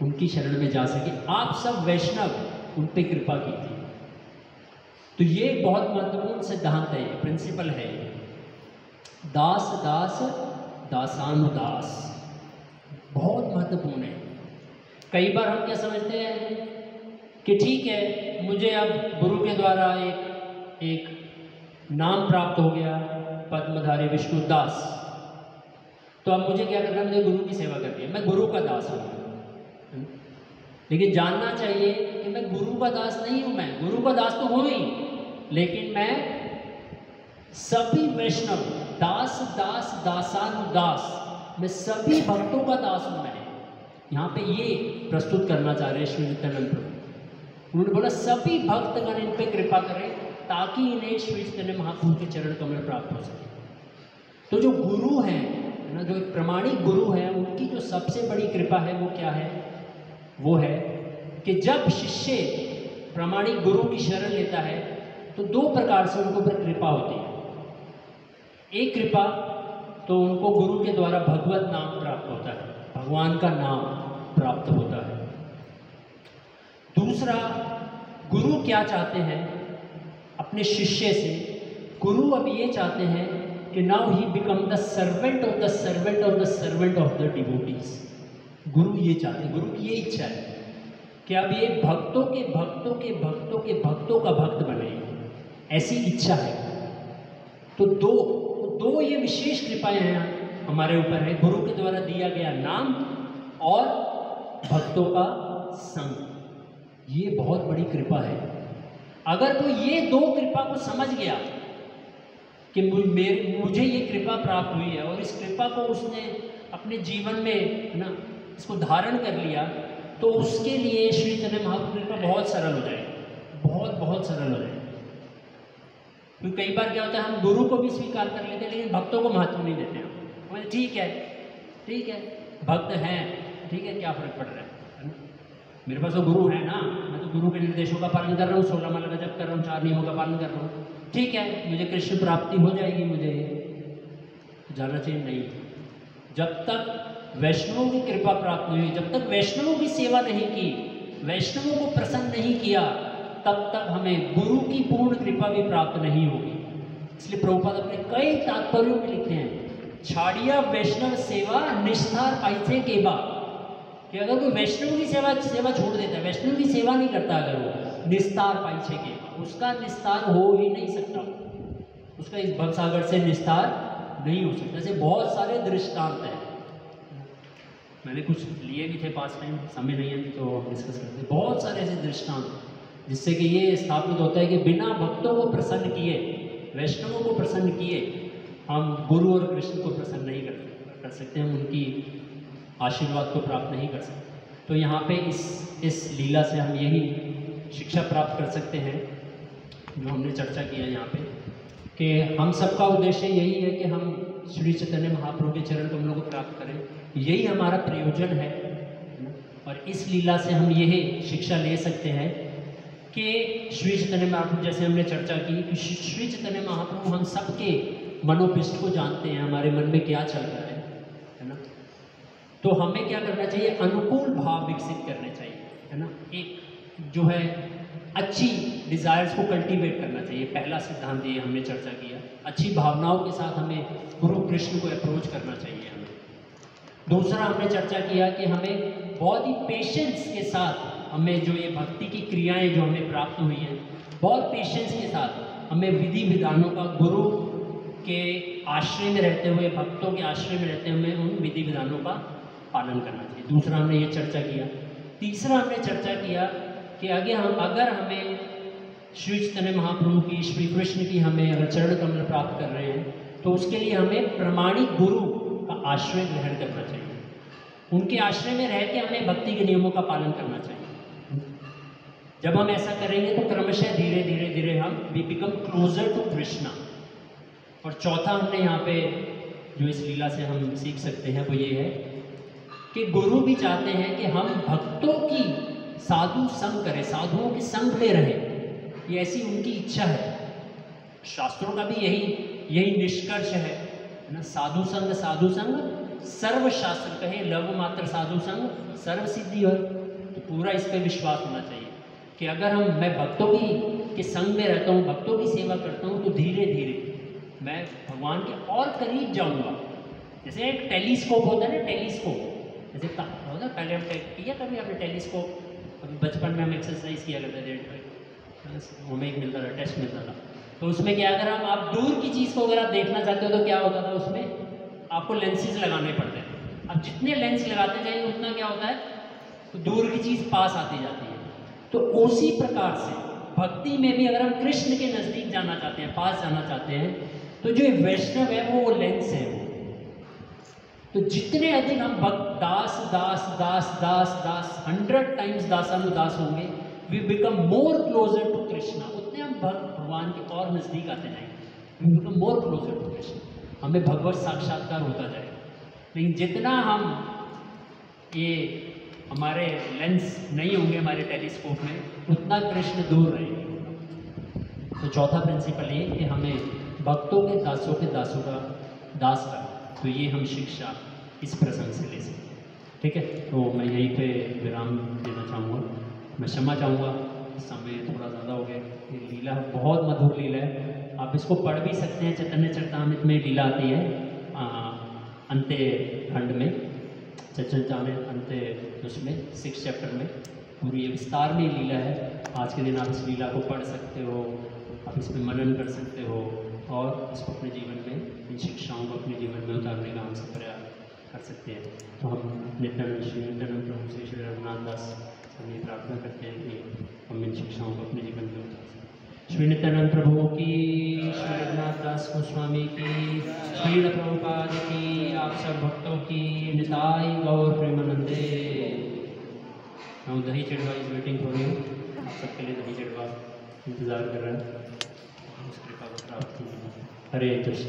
उनकी शरण में जा सके। आप सब वैष्णव उन पे कृपा कीजिए। तो ये बहुत महत्वपूर्ण सिद्धांत है, प्रिंसिपल है। दास दास दासानुदास बहुत महत्वपूर्ण है। कई बार हम क्या समझते हैं कि ठीक है, मुझे अब गुरु के द्वारा एक नाम प्राप्त हो गया, पद्मधारी विष्णु दास, तो अब मुझे क्या करना है, मुझे गुरु की सेवा करनी है, मैं गुरु का दास हूँ। लेकिन जानना चाहिए कि मैं गुरु का दास नहीं हूँ। मैं गुरु का दास तो हूँ ही, लेकिन मैं सभी वैष्णव दास दास दासानुदास, मैं सभी भक्तों का दास हूँ। मैं यहाँ पे ये प्रस्तुत करना चाह रहे हैं श्री नित्यानंद प्रभु। उन्होंने बोला सभी भक्तगण इन पे कृपा करें ताकि इन्हें श्री चैतन्य महाप्रभु के चरण कमल प्राप्त हो सके। तो जो गुरु हैं ना, जो एक प्रमाणिक गुरु है, उनकी जो सबसे बड़ी कृपा है वो क्या है, वो है कि जब शिष्य प्रमाणिक गुरु की शरण लेता है तो दो प्रकार से उनको पर कृपा होती है। एक कृपा तो उनको गुरु के द्वारा भगवत नाम प्राप्त होता है, भगवान का नाम प्राप्त होता है। दूसरा, गुरु क्या चाहते हैं अपने शिष्य से, गुरु अब ये चाहते हैं कि now he become the servant of the servant of the servant of the devotees. गुरु ये चाहते हैं, गुरु की ये इच्छा है कि अब ये भक्तों के भक्तों के भक्तों के भक्तों का भक्त बने, ऐसी इच्छा है। तो दो ये विशेष कृपाएं हैं हमारे ऊपर है, गुरु के द्वारा दिया गया नाम और भक्तों का संग। ये बहुत बड़ी कृपा है। अगर कोई ये दो कृपा को समझ गया कि मुझे ये कृपा प्राप्त हुई है और इस कृपा को उसने अपने जीवन में ना इसको धारण कर लिया, तो उसके लिए श्री चैतन्य महाप्रभु की कृपा बहुत सरल हो जाएगी, बहुत सरल हो जाएगी। क्योंकि कई बार क्या होता है, हम गुरु को भी स्वीकार कर लेते हैं लेकिन भक्तों को महत्व नहीं देते हैं। बोले ठीक है भक्त हैं, ठीक है, क्या फर्क पड़ रहा है ना? मेरे पास तो गुरु है ना, मैं तो गुरु के निर्देशों का पालन कर रहा हूँ, 16 माला का जप कर रहा हूँ, 4 नियमों का पालन कर रहा हूँ, ठीक है, मुझे कृष्ण प्राप्ति हो जाएगी। मुझे जाना चाहिए नहीं। जब तक वैष्णवों की कृपा प्राप्त नहीं हुई, जब तक वैष्णवों की सेवा नहीं की, वैष्णवों को प्रसन्न नहीं किया, तब तक हमें गुरु की पूर्ण कृपा भी प्राप्त नहीं होगी। इसलिए प्रभुपाद अपने कई तात्पर्यों में लिखते हैं, छाड़िया वैष्णव सेवा निष्ठार पाइथे के बाद, कि अगर कोई वैष्णव की सेवा छोड़ देता है, वैष्णव की सेवा नहीं करता, अगर वो निस्तार पाइछे के, उसका निस्तार हो ही नहीं सकता, उसका इस भवसागर से निस्तार नहीं हो सकता। ऐसे बहुत सारे दृष्टांत हैं, मैंने कुछ लिए भी थे पास टाइम, समय नहीं है तो डिस्कस करते हैं। बहुत सारे ऐसे दृष्टांत जिससे कि ये स्थापित होता है कि बिना भक्तों को प्रसन्न किए, वैष्णवों को प्रसन्न किए, हम गुरु और कृष्ण को प्रसन्न नहीं कर सकते, हम उनकी आशीर्वाद को प्राप्त नहीं कर सकते। तो यहाँ पे इस लीला से हम यही शिक्षा प्राप्त कर सकते हैं जो हमने चर्चा किया यहाँ पे, कि हम सबका उद्देश्य यही है कि हम श्री चैतन्य महाप्रभु के चरण कमलों को प्राप्त करें, यही हमारा प्रयोजन है। और इस लीला से हम यही शिक्षा ले सकते हैं कि श्री चैतन्य महाप्रभु, जैसे हमने चर्चा की कि श्री चैतन्य महाप्रभु हम सबके मनोपिष्ट को जानते हैं, हमारे मन में क्या चल रहा है ना। तो हमें क्या करना चाहिए, अनुकूल भाव विकसित करने चाहिए, है ना। एक जो है अच्छी डिज़ायर्स को कल्टीवेट करना चाहिए, पहला सिद्धांत ये हमने चर्चा किया। अच्छी भावनाओं के साथ हमें गुरु कृष्ण को अप्रोच करना चाहिए हमें। दूसरा हमने चर्चा किया कि हमें बहुत ही पेशेंस के साथ हमें जो ये भक्ति की क्रियाएं जो हमें प्राप्त हुई हैं, बहुत पेशेंस के साथ हमें विधि विधानों का, गुरु के आश्रय में रहते हुए, भक्तों के आश्रय में रहते हुए उन विधि विधानों का पालन करना चाहिए। दूसरा हमने ये चर्चा किया। तीसरा हमने चर्चा किया कि अगर हमें श्री चैतन्य महाप्रभु की, श्री कृष्ण की हमें अगर चरण कमल प्राप्त कर रहे हैं तो उसके लिए हमें प्रमाणिक गुरु का आश्रय ग्रहण करना चाहिए। उनके आश्रय में रह के हमें भक्ति के नियमों का पालन करना चाहिए। जब हम ऐसा करेंगे तो क्रमशः धीरे धीरे धीरे हम we become closer to Krishna. और चौथा हमने यहाँ पे जो इस लीला से हम सीख सकते हैं वो ये है कि गुरु भी चाहते हैं कि हम भक्तों की साधु संग करें, साधुओं के संग में रहें। ये ऐसी उनकी इच्छा है। शास्त्रों का भी यही निष्कर्ष है ना। साधु संग सर्व शास्त्र कहे, लव मात्र साधु संग सर्व सिद्धि हो। तो पूरा इस पर विश्वास होना चाहिए कि अगर मैं भक्तों के संग में रहता हूँ, भक्तों की सेवा करता हूँ, तो धीरे धीरे मैं भगवान के और करीब जाऊँगा। जैसे एक टेलीस्कोप होता है ना, टेलीस्कोप जैसे होता है, पहले हम किया कभी आपने टेलीस्कोप, अभी बचपन में हम एक्सरसाइज किया करते थे, हमें एक मिलता था, टेस्ट मिलता था। तो उसमें क्या, अगर आप दूर की चीज़ को अगर आप देखना चाहते हो तो क्या होता था, उसमें आपको लेंसेज लगाने पड़ते हैं। अब जितने लेंस लगाते जाएंगे उतना क्या होता है, तो दूर की चीज़ पास आती जाती है। तो उसी प्रकार से भक्ति में भी अगर हम कृष्ण के नज़दीक जाना चाहते हैं, पास जाना चाहते हैं, तो जो वैष्णव है वो लेंस है। तो जितने अधिक हम भक्त दास दास दास दास दास 100 टाइम्स दासानुदास होंगे, we become more closer to Krishna, उतने हम भगवान के और नज़दीक आते जाएंगे। We become more closer to Krishna, हमें भगवत साक्षात्कार होता जाएगा। लेकिन जितना हम ये हमारे लेंस नहीं होंगे हमारे टेलीस्कोप में, उतना कृष्ण दूर रहेंगे। तो चौथा प्रिंसिपल ये कि हमें भक्तों के दासों का दास करना। तो ये हम शिक्षा इस प्रसंग से ले सकते हैं। ठीक है, तो मैं यहीं पे विराम देना चाहूँगा। मैं क्षमा चाहूँगा, समय थोड़ा ज़्यादा हो गया। ये लीला बहुत मधुर लीला है, आप इसको पढ़ भी सकते हैं। चैतन्य चरितामृत में लीला आती है अंत्य खंड में, चैतन्य चरितामृत अंत्य उसमें 6 चैप्टर में पूरी ये विस्तार में लीला है। आज के दिन आप इस लीला को पढ़ सकते हो, आप इस पर मनन कर सकते हो और इसको अपने जीवन में, इन शिक्षाओं को अपने जीवन में उतारने का हमसे प्रयास कर सकते हैं। तो हम नित्यानंद श्री नित्यानंद प्रभु श्री श्री रघुनाथ दास हम ये प्रार्थना करते हैं कि हम इन शिक्षाओं को अपने जीवन में उतार सकें। श्री नित्यानंद प्रभु की, श्री रघुनाथ दास गोस्वामी की, श्री प्रभुपाद की, आप सब भक्तों की निताई गौर प्रेमानंदे। दही चढ़वा इज वेटिंग फॉर यू, आप सबके लिए दही चढ़वा इंतज़ार कर रहा है। हरे कृष्ण।